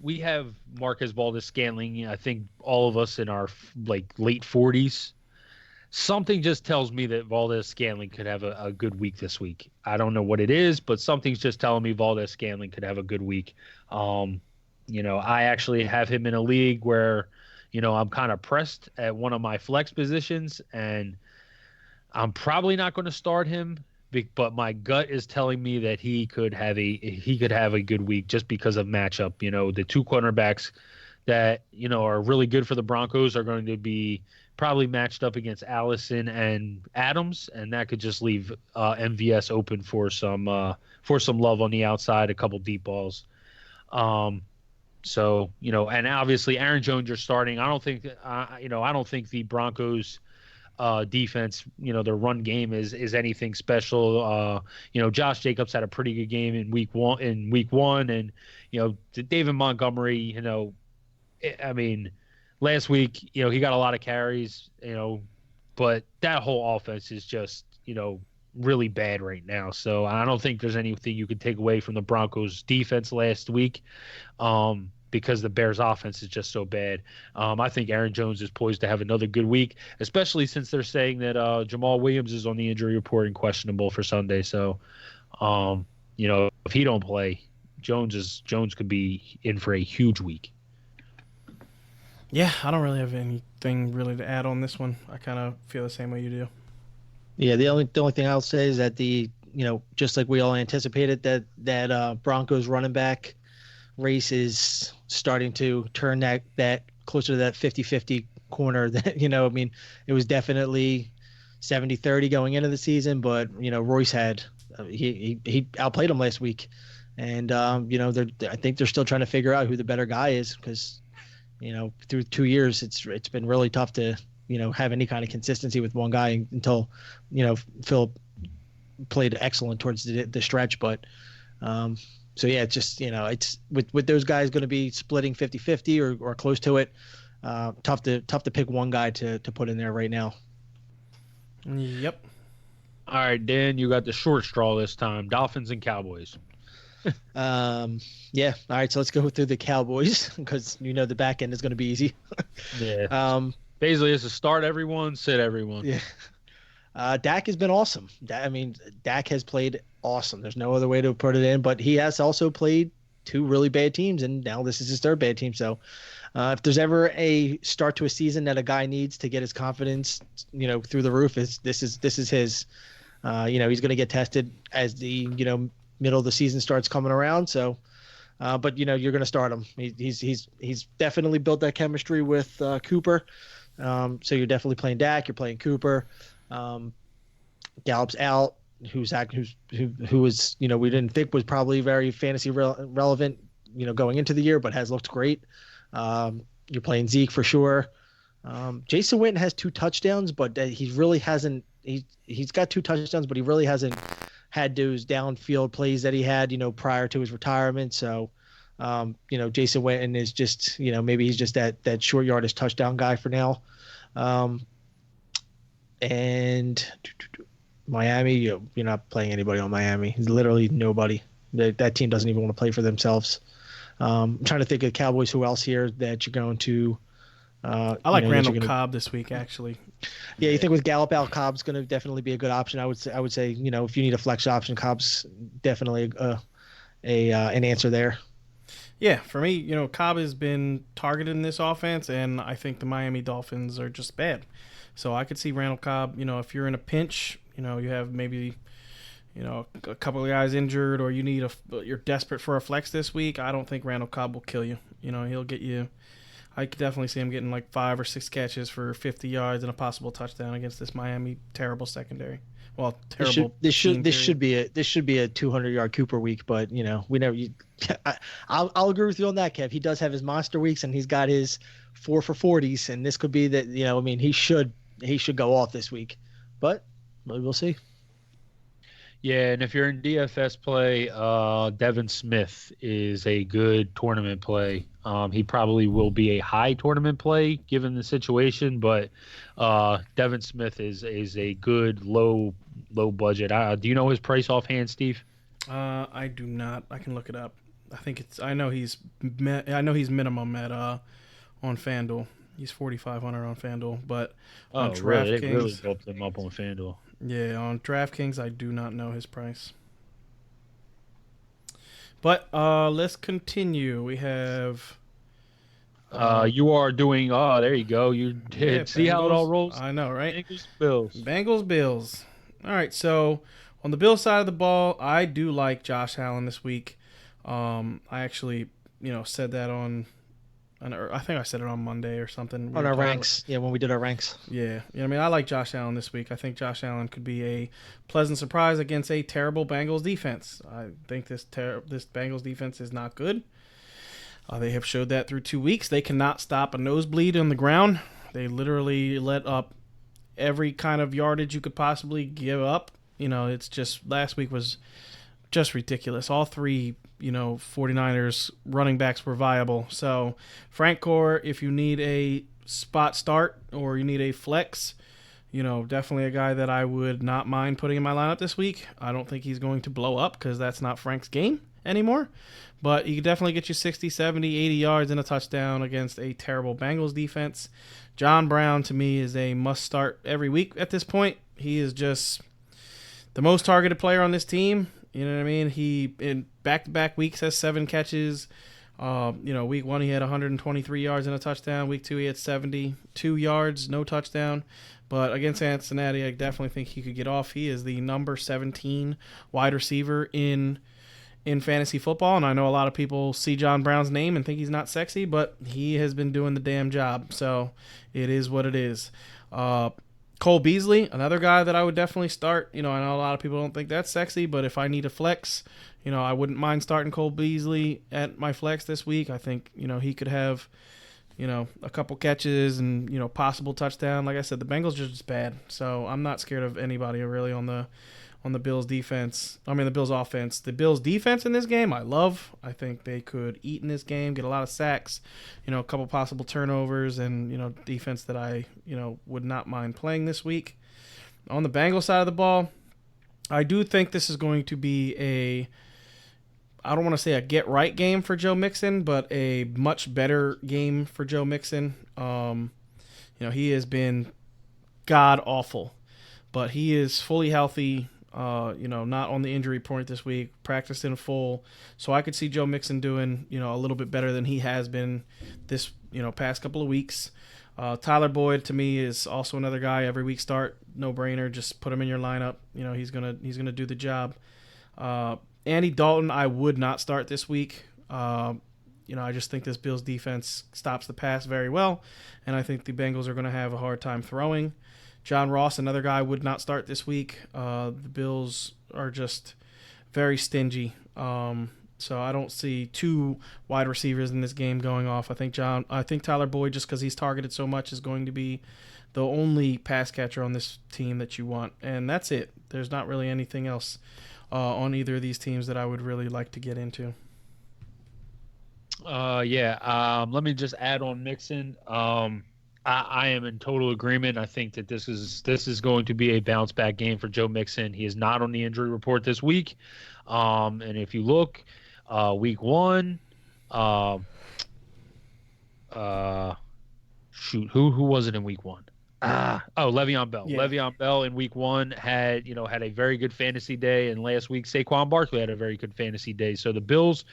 Marquez Valdes-Scantling. I think all of us in our late 40s. Something just tells me that Valdes-Scantling could have a good week this week. I don't know what it is, but something's just telling me Valdes-Scantling could have a good week. I actually have him in a league where, I'm kind of pressed at one of my flex positions, and I'm probably not going to start him. But my gut is telling me that he could have a good week just because of matchup. The two cornerbacks that are really good for the Broncos are going to be probably matched up against Allison and Adams, and that could just leave MVS open for some love on the outside, a couple deep balls. So and obviously Aaron Jones you're starting. I don't think the Broncos defense, their run game is anything special. Josh Jacobs had a pretty good game in week one, and David Montgomery, last week, he got a lot of carries, but that whole offense is just, really bad right now. So I don't think there's anything you could take away from the Broncos defense last week. Because the Bears offense is just so bad. I think Aaron Jones is poised to have another good week, especially since they're saying that Jamal Williams is on the injury report and questionable for Sunday. So, if he don't play, Jones could be in for a huge week. Yeah, I don't really have anything really to add on this one. I kind of feel the same way you do. Yeah, the only thing I'll say is that just like we all anticipated that Broncos running back race is starting to turn that closer to that 50-50 corner that, it was definitely 70-30 going into the season, but, Royce he outplayed him last week. And, I think they're still trying to figure out who the better guy is because, through 2 years, it's been really tough to, have any kind of consistency with one guy until, Phil played excellent towards the stretch. But, so yeah, it's just, it's with those guys going to be splitting 50-50 or close to it. Tough to pick one guy to put in there right now. Yep. All right, Dan, you got the short straw this time. Dolphins and Cowboys. Yeah. All right, so let's go through the Cowboys because the back end is going to be easy. Yeah. Basically, it's a start everyone, sit everyone. Yeah. Dak has been awesome. Dak has played awesome. There's no other way to put it in, but he has also played two really bad teams, and now this is his third bad team. So if there's ever a start to a season that a guy needs to get his confidence, through the roof, this is his. He's going to get tested as the middle of the season starts coming around. So, but you're going to start him. He's definitely built that chemistry with Cooper. So you're definitely playing Dak. You're playing Cooper. Gallup's out. Who was we didn't think was probably very fantasy relevant going into the year, but has looked great. You're playing Zeke for sure. Jason Witten has 2 touchdowns, but he really hasn't. He's got 2 touchdowns, but he really hasn't had those downfield plays that he had prior to his retirement. So Jason Witten is just maybe he's just that short yardage touchdown guy for now. And Miami, you're not playing anybody on Miami. Literally nobody. That team doesn't even want to play for themselves. I'm trying to think of Cowboys. Who else here that you're going to? I like Randall Cobb this week, actually. Yeah, you think with Gallup out, Cobb's going to definitely be a good option. I would say if you need a flex option, Cobb's definitely an answer there. Yeah, for me, Cobb has been targeted in this offense, and I think the Miami Dolphins are just bad. So I could see Randall Cobb, if you're in a pinch, you have maybe, a couple of guys injured or you're desperate for a flex this week. I don't think Randall Cobb will kill you. He'll get you. I could definitely see him getting like 5 or 6 catches for 50 yards and a possible touchdown against this Miami terrible secondary. Well, terrible. This should be a 200-yard Cooper week, but we never. I'll agree with you on that, Kev. He does have his monster weeks, and he's got his 4 for 40s, and this could be that. He should go off this week, but we'll see. Yeah, and if you're in DFS play, Devin Smith is a good tournament play. He probably will be a high tournament play given the situation, but Devin Smith is a good low budget. Do you know his price offhand, Steve? I do not. I can look it up. I know he's minimum at on FanDuel. He's 4,500 on FanDuel, but on DraftKings, really? They really bumped him up on FanDuel. Yeah, on DraftKings, I do not know his price. But let's continue. We have. You are doing. Oh, there you go. You did. Yeah, see how it all rolls. I know, right? Bengals, Bills. All right, so on the Bills side of the ball, I do like Josh Allen this week. I actually, said that on. I think I said it on Monday or something. On our ranks. Yeah, when we did our ranks. Yeah. I like Josh Allen this week. I think Josh Allen could be a pleasant surprise against a terrible Bengals defense. I think this Bengals defense is not good. They have showed that through 2 weeks. They cannot stop a nosebleed on the ground. They literally let up every kind of yardage you could possibly give up. It's just last week was just ridiculous. All three 49ers running backs were viable. So Frank Gore, if you need a spot start or you need a flex, definitely a guy that I would not mind putting in my lineup this week. I don't think he's going to blow up because that's not Frank's game anymore. But he could definitely get you 60, 70, 80 yards and a touchdown against a terrible Bengals defense. John Brown, to me, is a must start every week at this point. He is just the most targeted player on this team. You know what I mean? He, in back-to-back weeks, has 7 catches. Week 1 he had 123 yards and a touchdown. Week 2 he had 72 yards, no touchdown. But against Cincinnati, I definitely think he could get off. He is the number 17 wide receiver in fantasy football, and I know a lot of people see John Brown's name and think he's not sexy, but he has been doing the damn job. So it is what it is. Cole Beasley, another guy that I would definitely start. I know a lot of people don't think that's sexy, but if I need a flex, I wouldn't mind starting Cole Beasley at my flex this week. I think, he could have, a couple catches and, possible touchdown. Like I said, the Bengals are just bad. So I'm not scared of anybody really on the Bills defense. The Bills offense. The Bills defense in this game, I love. I think they could eat in this game, get a lot of sacks, a couple possible turnovers, and, defense that I, would not mind playing this week. On the Bengals side of the ball, I do think this is going to be I don't want to say a get-right game for Joe Mixon, but a much better game for Joe Mixon. He has been god-awful, but he is fully healthy. Not on the injury report this week, practiced in full. So I could see Joe Mixon doing, a little bit better than he has been this, past couple of weeks. Tyler Boyd to me is also another guy every week start, no brainer. Just put him in your lineup. He's gonna do the job. Andy Dalton, I would not start this week. I just think this Bills defense stops the pass very well, and I think the Bengals are going to have a hard time throwing. John Ross, another guy, would not start this week. The Bills are just very stingy. So I don't see 2 wide receivers in this game going off. I think Tyler Boyd, just because he's targeted so much, is going to be the only pass catcher on this team that you want. And that's it. There's not really anything else on either of these teams that I would really like to get into. Let me just add on Mixon. I am in total agreement. I think that this is going to be a bounce back game for Joe Mixon. He is not on the injury report this week. And if you look, week 1, who was it in week 1? Le'Veon Bell. Yeah. Le'Veon Bell in week 1 had a very good fantasy day, and last week Saquon Barkley had a very good fantasy day. So the Bills,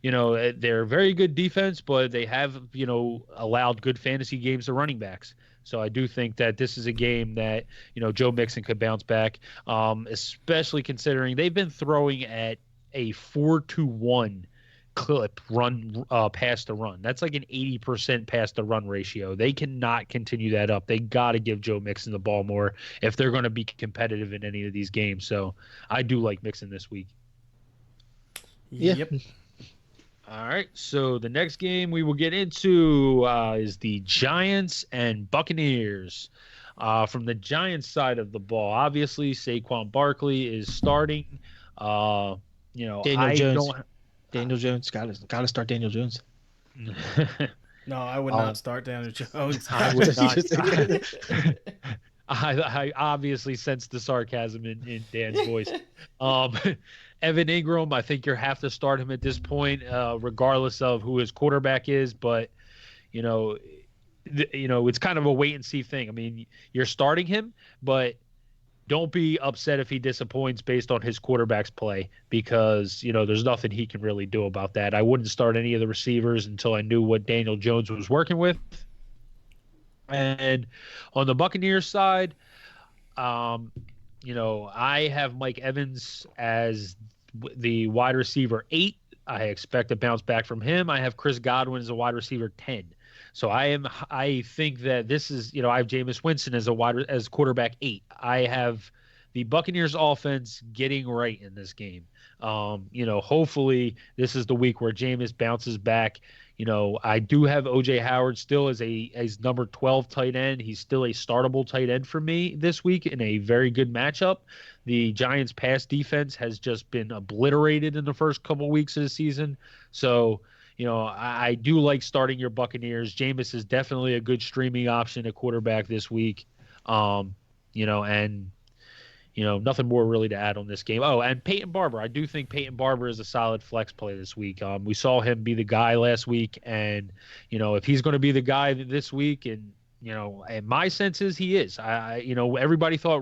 they're a very good defense, but they have, allowed good fantasy games to running backs. So I do think that this is a game that, Joe Mixon could bounce back, especially considering they've been throwing at a 4-1 clip run past the run. That's like an 80% past the run ratio. They cannot continue that up. They got to give Joe Mixon the ball more if they're going to be competitive in any of these games. So I do like Mixon this week. Yeah. Yep. All right, so the next game we will get into is the Giants and Buccaneers. From the Giants side of the ball, obviously Saquon Barkley is starting. Daniel Jones. Daniel Jones. Gotta start Daniel Jones. No, I would not start Daniel Jones. I would not. I obviously sense the sarcasm in Dan's voice. Evan Ingram, I think you have to start him at this point, regardless of who his quarterback is. But it's kind of a wait and see thing. I mean, you're starting him, but don't be upset if he disappoints based on his quarterback's play, because there's nothing he can really do about that. I wouldn't start any of the receivers until I knew what Daniel Jones was working with. And on the Buccaneers side, I have Mike Evans as the wide receiver 8. I expect a bounce back from him. I have Chris Godwin as a wide receiver 10. So I think that this is, I have Jameis Winston as quarterback 8. I have the Buccaneers offense getting right in this game. Hopefully this is the week where Jameis bounces back. I do have OJ Howard still as number 12 tight end. He's still a startable tight end for me this week in a very good matchup. The Giants' pass defense has just been obliterated in the first couple weeks of the season. So, I do like starting your Buccaneers. Jameis is definitely a good streaming option at quarterback this week. Nothing more really to add on this game. Oh, and Peyton Barber. I do think Peyton Barber is a solid flex play this week. We saw him be the guy last week, and if he's going to be the guy this week, and my sense is he is. Everybody thought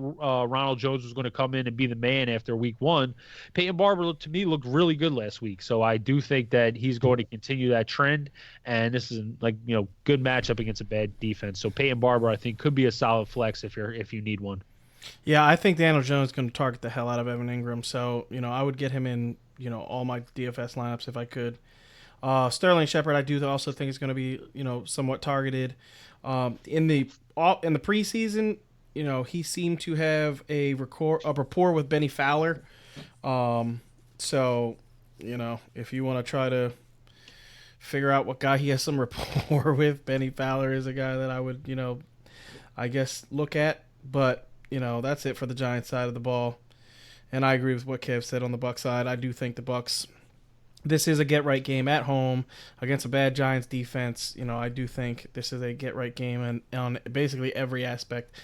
Ronald Jones was going to come in and be the man after week 1. Peyton Barber looked really good last week, so I do think that he's going to continue that trend. And this is good matchup against a bad defense. So Peyton Barber, I think, could be a solid flex if you need one. Yeah, I think Daniel Jones is going to target the hell out of Evan Ingram. So, I would get him in, all my DFS lineups if I could. Sterling Shepard, I do also think is going to be, somewhat targeted. In the preseason, he seemed to have a rapport with Benny Fowler. So, if you want to try to figure out what guy he has some rapport with, Benny Fowler is a guy that I would, I guess look at. But that's it for the Giants side of the ball. And I agree with what Kev said on the Bucs side. I do think the Bucs, this is a get-right game at home against a bad Giants defense. I do think this is a get-right game and on basically every aspect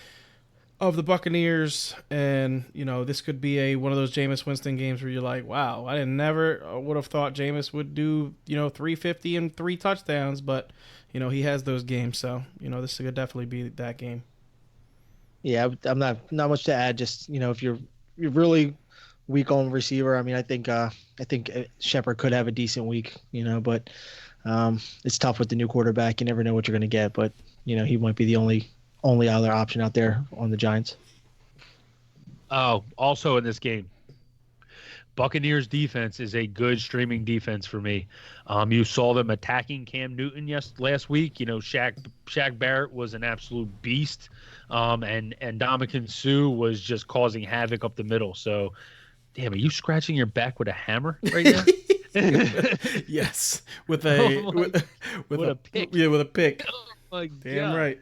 of the Buccaneers. And, this could be one of those Jameis Winston games where you're like, wow, I never would have thought Jameis would do, 350 and 3 touchdowns. But, he has those games. So, this could definitely be that game. Yeah, I'm not much to add. Just if you're really weak on receiver, I mean, I think Shepard could have a decent week, but it's tough with the new quarterback. You never know what you're going to get, but he might be the only other option out there on the Giants. Oh, also in this game, Buccaneers defense is a good streaming defense for me. You saw them attacking Cam Newton last week. Shaq Barrett was an absolute beast. And Ndamukong Suh was just causing havoc up the middle. So, damn, are you scratching your back with a hammer right now? Yes, with a pick. Yeah, with a pick. Oh my Damn God. right.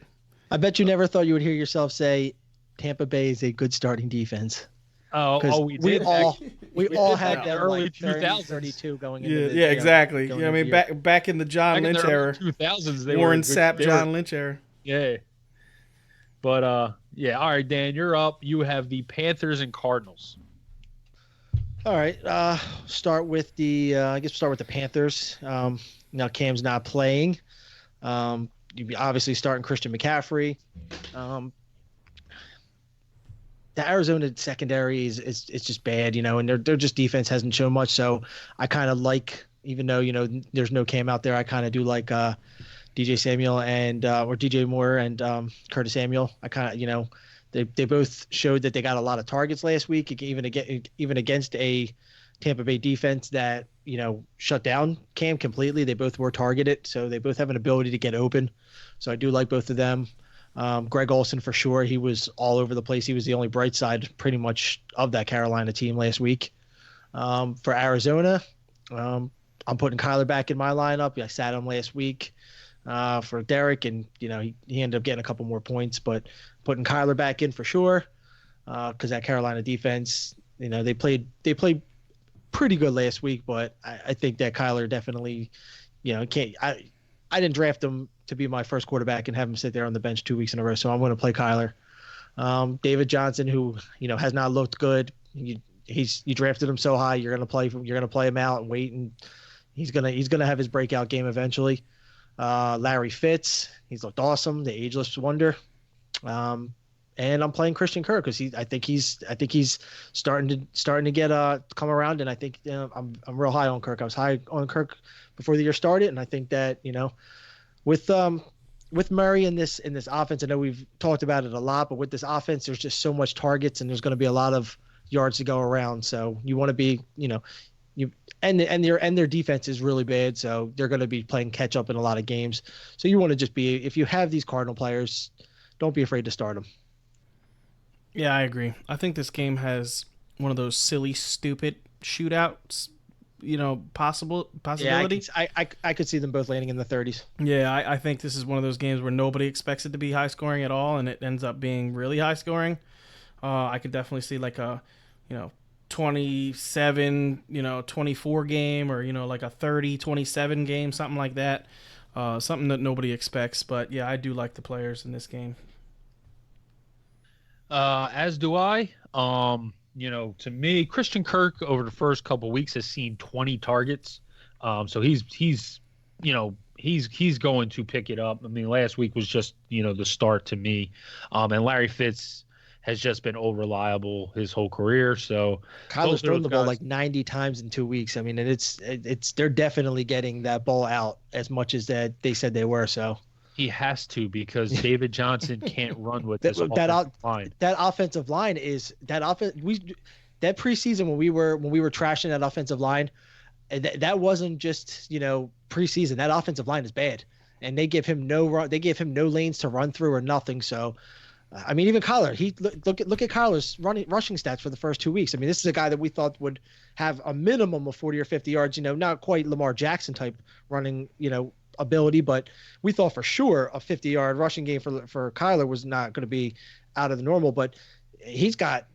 I bet you never thought you would hear yourself say Tampa Bay is a good starting defense. We we did. all had that them early like 30, 30s. 32 going into Yeah, exactly. going Yeah, I into mean, the back in the John Back in Lynch the era, early 2000s, they Warren were Sapp, John Lynch era. Yeah. But yeah, all right, Dan, you're up. You have the Panthers and Cardinals. All right, start with the Panthers. Now Cam's not playing. You'd be obviously starting Christian McCaffrey. The Arizona secondary is just bad, and their just defense hasn't shown much. So I kind of like, even though there's no Cam out there, I kind of do like DJ Samuel and or DJ Moore and Curtis Samuel. I kind of, they both showed that they got a lot of targets last week, even against a Tampa Bay defense that, shut down Cam completely. They both were targeted, so they both have an ability to get open. So I do like both of them. Greg Olsen for sure. He was all over the place. He was the only bright side pretty much of that Carolina team last week. For Arizona, I'm putting Kyler back in my lineup. I sat him last week for Derek, and he ended up getting a couple more points, but putting Kyler back in for sure because that Carolina defense, they played pretty good last week, but I think that Kyler definitely, can't. I didn't draft him to be my first quarterback and have him sit there on the bench 2 weeks in a row, so I'm going to play Kyler. David Johnson, who has not looked good. You drafted him so high, you're going to play him out and wait, and he's gonna have his breakout game eventually. Larry Fitz, he's looked awesome, the ageless wonder. And I'm playing Christian Kirk because I think he's starting to get come around, and I think I'm real high on Kirk. I was high on Kirk before the year started, and I think that with Murray in this offense, I know we've talked about it a lot, but with this offense, there's just so much targets, and there's going to be a lot of yards to go around. So you want to be their defense is really bad, so they're going to be playing catch up in a lot of games. So you want to just be, if you have these Cardinal players, don't be afraid to start them. Yeah, I agree. I think this game has one of those silly, stupid shootouts, possibility. Yeah, I could see them both landing in the 30s. Yeah, I think this is one of those games where nobody expects it to be high scoring at all, and it ends up being really high scoring. I could definitely see like a, 27, 24 game, or, like a 30-27 game, something like that. Something that nobody expects. But yeah, I do like the players in this game. As do I. To me, Christian Kirk over the first couple of weeks has seen 20 targets. So he's going to pick it up. I mean, last week was just, the start to me. And Larry Fitz has just been reliable his whole career. So Kyler's thrown the ball like 90 times in 2 weeks. I mean, and they're definitely getting that ball out as much as that they said they were. So he has to, because David Johnson can't run with this offensive line. That offensive line is that offense. That preseason when we were trashing that offensive line, that wasn't just preseason. That offensive line is bad, and they give him no lanes to run through or nothing. So, I mean, even Kyler, look at Kyler's rushing stats for the first 2 weeks. I mean, this is a guy that we thought would have a minimum of 40 or 50 yards. Not quite Lamar Jackson type running ability, but we thought for sure a 50-yard rushing game for Kyler was not going to be out of the normal. But he's got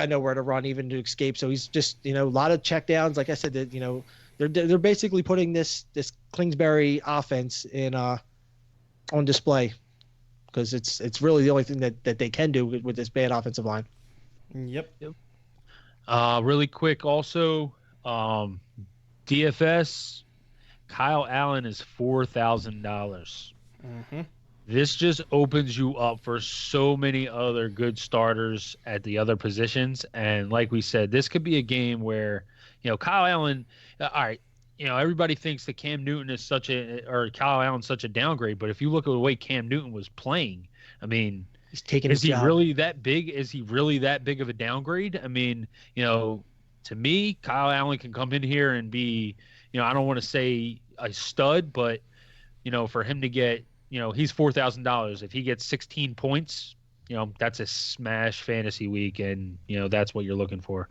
nowhere to run even to escape. So he's just a lot of checkdowns. Like I said, that they're basically putting this Kingsbury offense in on display, because it's really the only thing that they can do with this bad offensive line. Yep. Really quick, also, DFS. Kyle Allen is $4,000. Mm-hmm. This just opens you up for so many other good starters at the other positions. And like we said, this could be a game where, Kyle Allen, all right, everybody thinks that Cam Newton is Kyle Allen's such a downgrade. But if you look at the way Cam Newton was playing, I mean, he's taking his job. Really that big? Is he really that big of a downgrade? I mean, to me, Kyle Allen can come in here and be, I don't want to say a stud, but, for him to get, he's $4,000. If he gets 16 points, that's a smash fantasy week, and, that's what you're looking for.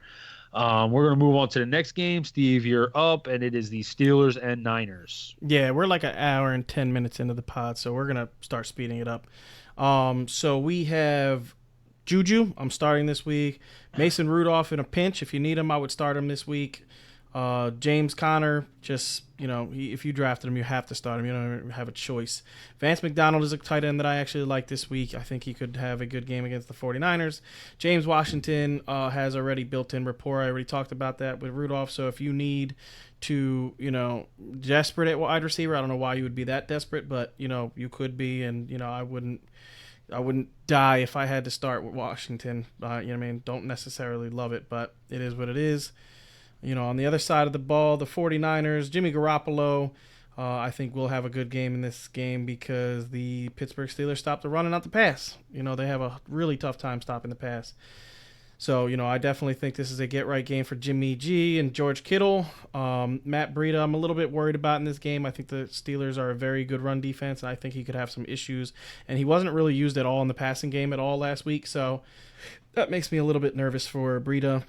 We're going to move on to the next game. Steve, you're up, and it is the Steelers and Niners. Yeah, we're like an hour and 10 minutes into the pod, so we're going to start speeding it up. So we have Juju. I'm starting this week. Mason Rudolph in a pinch. If you need him, I would start him this week. James Conner, just, if you drafted him, you have to start him. You don't have a choice. Vance McDonald is a tight end that I actually like this week. I think he could have a good game against the 49ers. James Washington has already built-in rapport. I already talked about that with Rudolph. So if you need to, desperate at wide receiver, I don't know why you would be that desperate, but, you could be. And, I wouldn't die if I had to start with Washington. Don't necessarily love it, but it is what it is. On the other side of the ball, the 49ers, Jimmy Garoppolo, I think we'll have a good game in this game because the Pittsburgh Steelers stopped the run and not the pass. They have a really tough time stopping the pass. So, I definitely think this is a get-right game for Jimmy G and George Kittle. Matt Breida, I'm a little bit worried about in this game. I think the Steelers are a very good run defense, and I think he could have some issues. And he wasn't really used at all in the passing game at all last week, so that makes me a little bit nervous for Breida.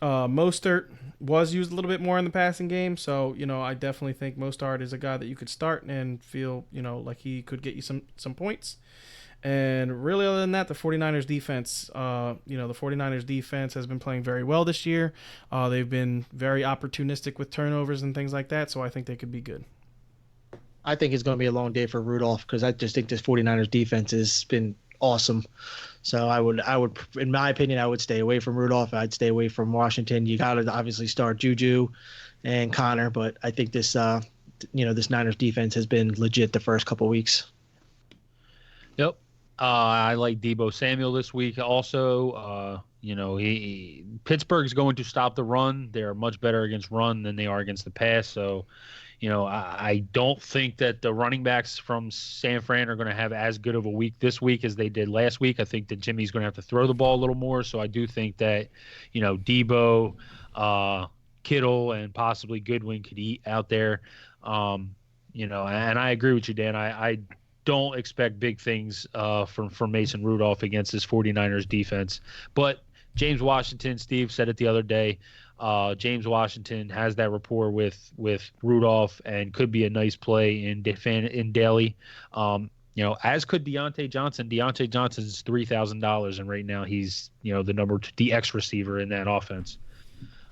Mostert was used a little bit more in the passing game, so I definitely think Mostert is a guy that you could start and feel like he could get you some points. And really, other than that, the 49ers defense, the 49ers defense has been playing very well this year. They've been very opportunistic with turnovers and things like that, so I think they could be good. I think it's going to be a long day for Rudolph because I just think this 49ers defense has been awesome. So I would, in my opinion, I would stay away from Rudolph. I'd stay away from Washington. You got to obviously start Juju and Connor, but I think this, this Niners defense has been legit the first couple weeks. Yep. I like Deebo Samuel this week. Also, Pittsburgh's going to stop the run. They're much better against run than they are against the pass. So, I don't think that the running backs from San Fran are going to have as good of a week this week as they did last week. I think that Jimmy's going to have to throw the ball a little more. So I do think that, Deebo, Kittle, and possibly Goodwin could eat out there. And I agree with you, Dan. I don't expect big things from Mason Rudolph against this 49ers defense. But James Washington, Steve said it the other day, James Washington has that rapport with Rudolph and could be a nice play in Daly. As could Deontay Johnson. Deontay Johnson's $3,000, and right now he's the X receiver in that offense.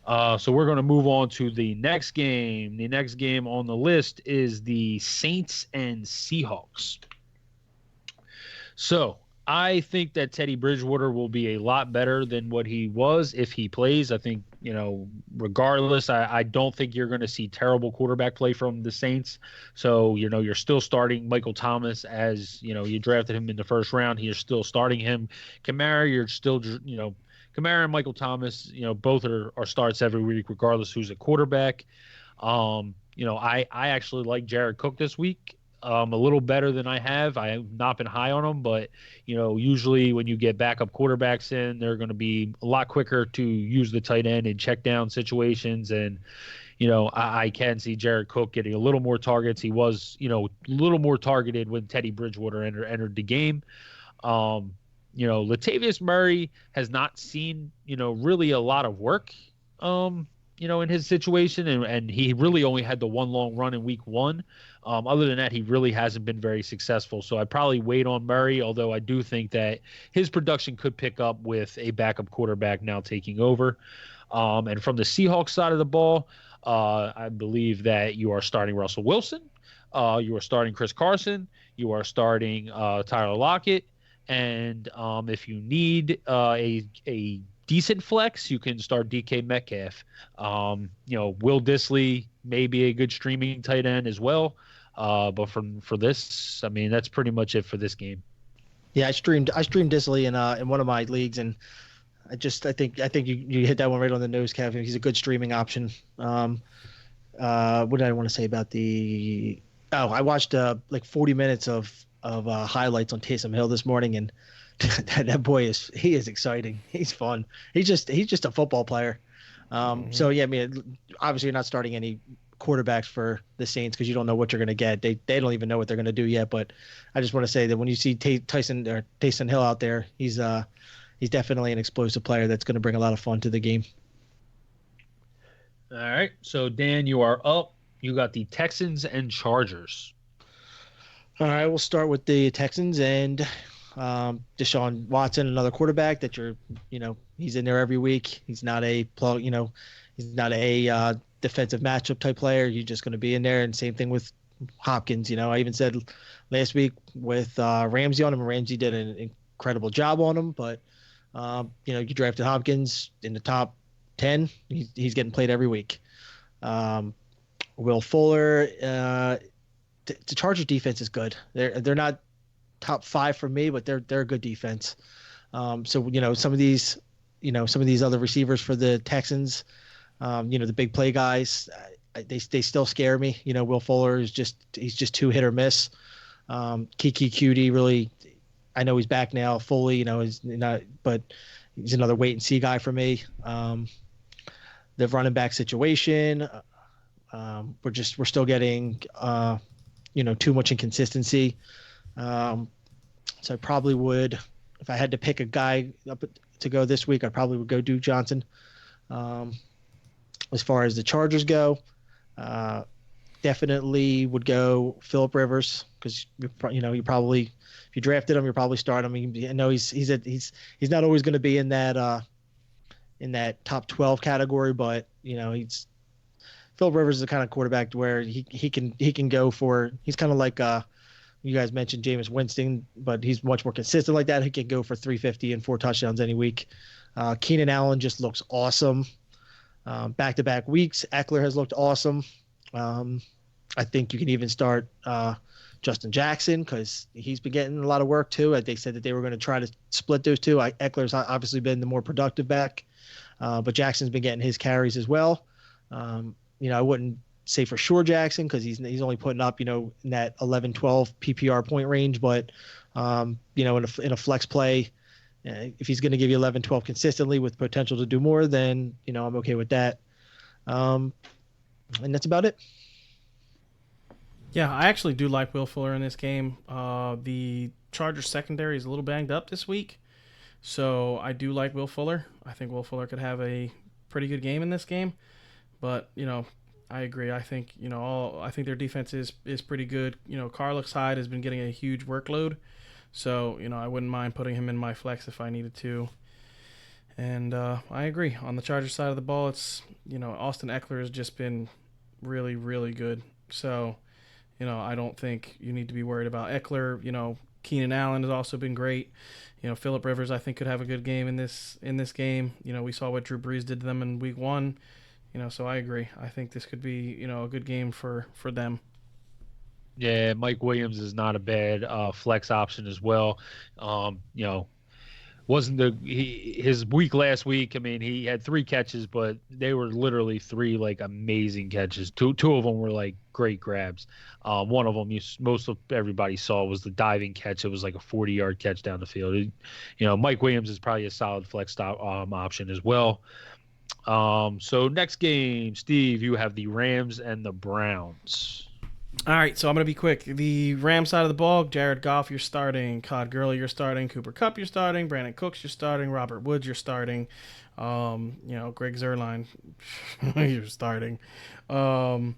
So we're going to move on to the next game. The next game on the list is the Saints and Seahawks. So I think that Teddy Bridgewater will be a lot better than what he was if he plays. I think, regardless, I don't think you're going to see terrible quarterback play from the Saints. So, you're still starting Michael Thomas as, you drafted him in the first round. You're still starting him. Kamara, you're still, Kamara and Michael Thomas, both are starts every week, regardless who's a quarterback. I actually like Jared Cook this week a little better than I have. I have not been high on him, but, usually when you get backup quarterbacks in, they're going to be a lot quicker to use the tight end in check down situations. And, I can see Jared Cook getting a little more targets. He was, a little more targeted when Teddy Bridgewater entered the game. Latavius Murray has not seen, really a lot of work, in his situation. And he really only had the one long run in week one. Other than that, he really hasn't been very successful. So I'd probably wait on Murray, although I do think that his production could pick up with a backup quarterback now taking over. And from the Seahawks side of the ball, I believe that you are starting Russell Wilson. You are starting Chris Carson. You are starting Tyler Lockett. And if you need a decent flex, you can start DK Metcalf. Will Dissly may be a good streaming tight end as well. But for this, I mean, that's pretty much it for this game. Yeah, I streamed Dissly in one of my leagues, and I think you hit that one right on the nose, Kevin. He's a good streaming option. What did I want to say about the? Oh, I watched like 40 minutes of highlights on Taysom Hill this morning, and that boy is exciting. He's fun. He's just a football player. So yeah, I mean, obviously you're not starting any quarterbacks for the Saints because you don't know what you're going to get. They don't even know what they're going to do yet. But I just want to say that when you see Taysom Hill out there, he's definitely an explosive player that's going to bring a lot of fun to the game. All right. So Dan, you are up. You got the Texans and Chargers. All right, we'll start with the Texans and Deshaun Watson, another quarterback that he's in there every week. He's not a defensive matchup type player. You're just going to be in there. And same thing with Hopkins. I even said last week with Ramsey on him. Ramsey did an incredible job on him, but you drafted Hopkins in the top 10. He's getting played every week. Will Fuller. The Chargers defense is good. They're not top 5 for me, but they're a good defense. So some of these other receivers for the Texans, the big play guys, they still scare me. Will Fuller he's just too hit or miss. Kiki Cutie really, I know he's back now fully. He's not, but he's another wait and see guy for me. The running back situation, we're still getting too much inconsistency. So I probably would, if I had to pick a guy to go this week, I probably would go Duke Johnson. As far as the Chargers go, definitely would go Phillip Rivers because you probably, if you drafted him, you're probably starting him. I know he's not always going to be in that top 12 category, but he's Phillip Rivers is the kind of quarterback to where he can go for. He's kind of like you guys mentioned Jameis Winston, but he's much more consistent like that. He can go for 350 and 4 touchdowns any week. Keenan Allen just looks awesome. Back-to-back weeks, Eckler has looked awesome. I think you can even start Justin Jackson because he's been getting a lot of work too. They said that they were going to try to split those two. Eckler's obviously been the more productive back, but Jackson's been getting his carries as well. I wouldn't say for sure Jackson because he's only putting up in that 11-12 PPR point range, but in a flex play, if he's going to give you 11-12 consistently with potential to do more, then I'm okay with that. And that's about it. Yeah, I actually do like Will Fuller in this game. The Chargers secondary is a little banged up this week, so I do like Will Fuller. I think Will Fuller could have a pretty good game in this game, but I agree. I think I think their defense is pretty good. Carlos Hyde has been getting a huge workload, so I wouldn't mind putting him in my flex if I needed to. And I agree on the Chargers side of the ball. It's Austin Eckler has just been really, really good. So I don't think you need to be worried about Eckler. Keenan Allen has also been great. Phillip Rivers I think could have a good game in this game. We saw what Drew Brees did to them in Week 1. So I agree. I think this could be a good game for them. Yeah, Mike Williams is not a bad flex option as well. Wasn't his week last week? I mean, he had 3 catches, but they were literally 3 like amazing catches. Two of them were like great grabs. One of them, most of everybody saw was the diving catch. It was like a 40-yard catch down the field. Mike Williams is probably a solid flex option as well. So next game, Steve, you have the Rams and the Browns. All right, so I'm going to be quick. The Rams side of the ball, Jared Goff, you're starting. Todd Gurley, you're starting. Cooper Kupp, you're starting. Brandon Cooks, you're starting. Robert Woods, you're starting. Greg Zuerlein, you're starting. I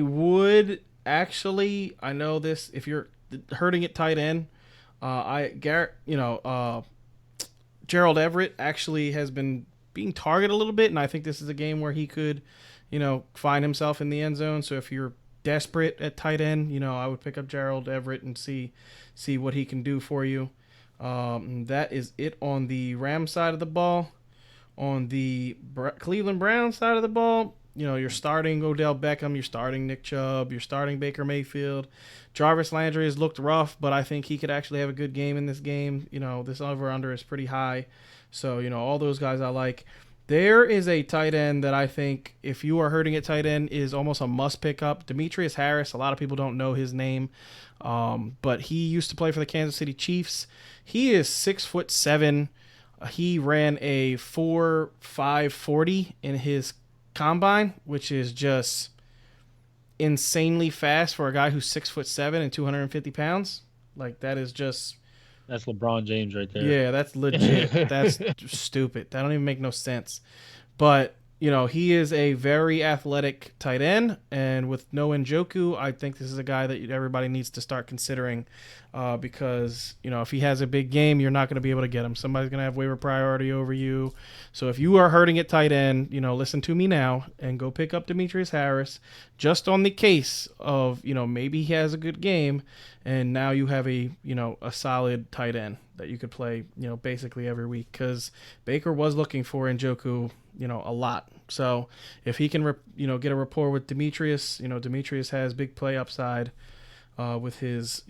would actually, I know this, if you're hurting at tight end, Gerald Everett actually has been being targeted a little bit, and I think this is a game where he could find himself in the end zone. So if you're desperate at tight end, I would pick up Gerald Everett and see what he can do for you. That is it on the Rams side of the ball. On the Cleveland Browns side of the ball, you're starting Odell Beckham, you're starting Nick Chubb, you're starting Baker Mayfield. Jarvis Landry has looked rough, but I think he could actually have a good game in this game. This over-under is pretty high. So, all those guys I like. There is a tight end that I think, if you are hurting at tight end, is almost a must pick up. Demetrius Harris. A lot of people don't know his name, but he used to play for the Kansas City Chiefs. He is 6'7". He ran a 4.540 in his combine, which is just insanely fast for a guy who's 6'7" and 250 pounds. Like, that is just. That's LeBron James right there. Yeah, that's legit. That's stupid. That don't even make no sense. But, he is a very athletic tight end, and with no Njoku, I think this is a guy that everybody needs to start considering because, if he has a big game, you're not going to be able to get him. Somebody's going to have waiver priority over you. So if you are hurting at tight end, listen to me now and go pick up Demetrius Harris just on the case of, maybe he has a good game, and now you have a solid tight end that you could play, basically every week because Baker was looking for Njoku, a lot. So if he can, get a rapport with Demetrius, Demetrius has big play upside with his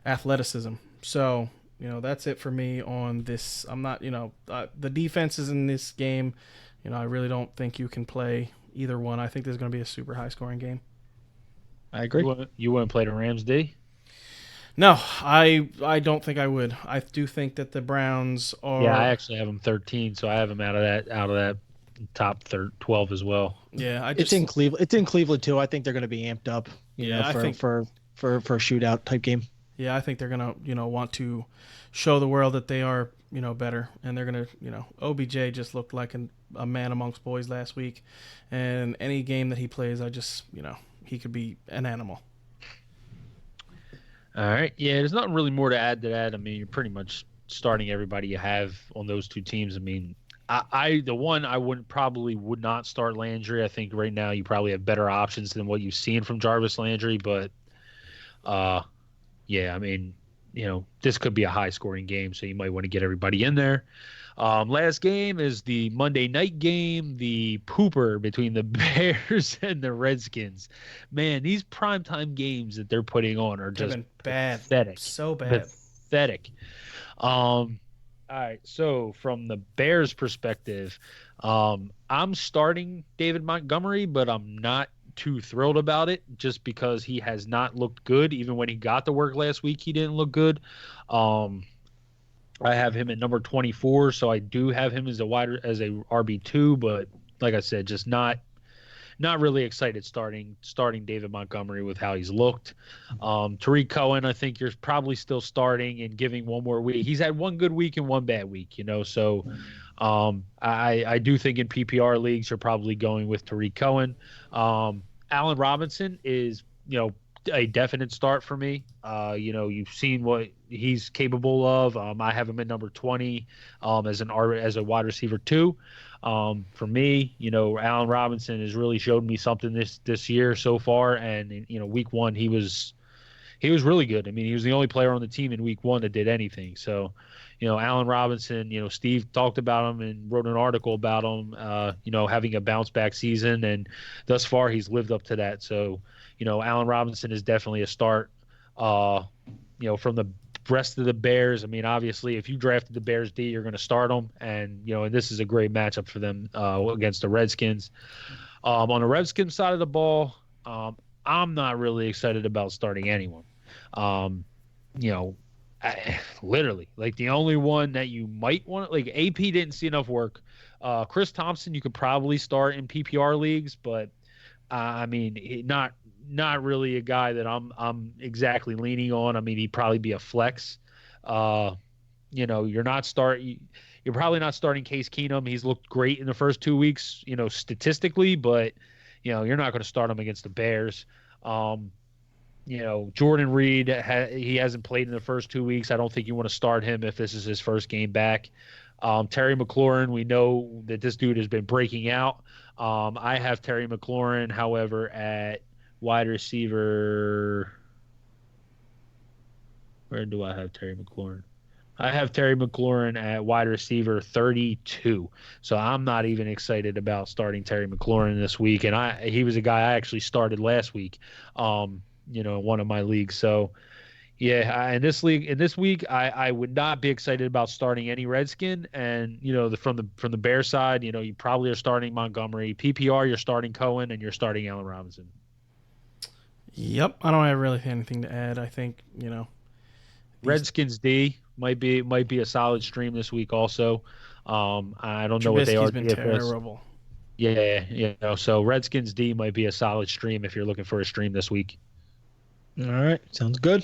athleticism. So, that's it for me on this. I'm not, the defenses in this game, I really don't think you can play either one. I think there's going to be a super high scoring game. I agree. You wouldn't play the Rams, D? No, I don't think I would. I do think that the Browns are. Yeah, I actually have them 13, so I have them out of that top 12 as well. Yeah, It's in Cleveland. It's in Cleveland too. I think they're going to be amped up. I think for a shootout type game. Yeah, I think they're gonna want to show the world that they are better, and they're gonna OBJ just looked like a man amongst boys last week, and any game that he plays, I just he could be an animal. All right. Yeah, there's nothing really more to add to that. I mean, you're pretty much starting everybody you have on those two teams. I mean, the one I would not start Landry. I think right now you probably have better options than what you've seen from Jarvis Landry, but yeah, I mean, this could be a high scoring game, so you might want to get everybody in there. Last game is the Monday night game, the pooper between the Bears and the Redskins. Man, these primetime games that they're putting on are just bad. Pathetic. So bad. Pathetic. All right, so from the Bears' perspective, I'm starting David Montgomery, but I'm not too thrilled about it just because he has not looked good. Even when he got to work last week, he didn't look good. I have him at number 24, so I do have him as a RB2, but like I said, just not really excited starting David Montgomery with how he's looked. Tariq Cohen, I think you're probably still starting and giving one more week. He's had one good week and one bad week, so I do think in PPR leagues you're probably going with Tariq Cohen. Allen Robinson is, a definite start for me. You've seen what he's capable of. I have him at number 20 as a wide receiver 2. For me, Allen Robinson has really showed me something this year so far, and week 1 he was really good. I mean, he was the only player on the team in week 1 that did anything. So, Allen Robinson, Steve talked about him and wrote an article about him, having a bounce back season, and thus far he's lived up to that. So, Allen Robinson is definitely a start. From the rest of the Bears, I mean, obviously, if you drafted the Bears D, you're going to start them, and and this is a great matchup for them against the Redskins. On the Redskins side of the ball, I'm not really excited about starting anyone. Literally, like the only one that you might want, like AP didn't see enough work. Chris Thompson, you could probably start in PPR leagues, but I mean, not really a guy that I'm exactly leaning on. I mean, he'd probably be a flex. You're probably not starting Case Keenum. He's looked great in the first 2 weeks, statistically, but you're not going to start him against the Bears. Jordan Reed, he hasn't played in the first 2 weeks. I don't think you want to start him if this is his first game back. Terry McLaurin, we know that this dude has been breaking out. I have Terry McLaurin, however, at wide receiver. Where do I have Terry McLaurin? I have Terry McLaurin at wide receiver 32. So I'm not even excited about starting Terry McLaurin this week. And he was a guy I actually started last week, in one of my leagues. So yeah, in this week, I would not be excited about starting any Redskin. And from the Bear side, you probably are starting Montgomery. PPR, you're starting Cohen, and you're starting Allen Robinson. Yep, I don't have really anything to add. I think Redskins D might be a solid stream this week. Also, I don't know what they are. Been terrible. Yeah. So Redskins D might be a solid stream if you're looking for a stream this week. All right, sounds good.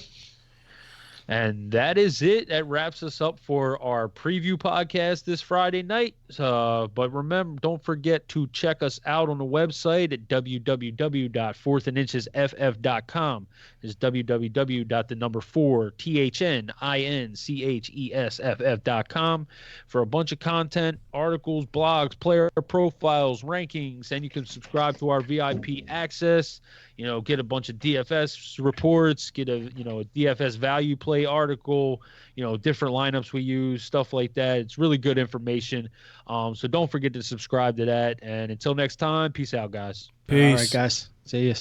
And that is it. That wraps us up for our preview podcast this Friday night. But remember, don't forget to check us out on the website at www.fourthandinchesff.com. It's www.4thandinchesff.com for a bunch of content, articles, blogs, player profiles, rankings, and you can subscribe to our VIP access. Get a bunch of DFS reports, get a DFS value play article, different lineups we use, stuff like that. It's really good information. So don't forget to subscribe to that. And until next time, peace out, guys. Peace. All right, guys. See you.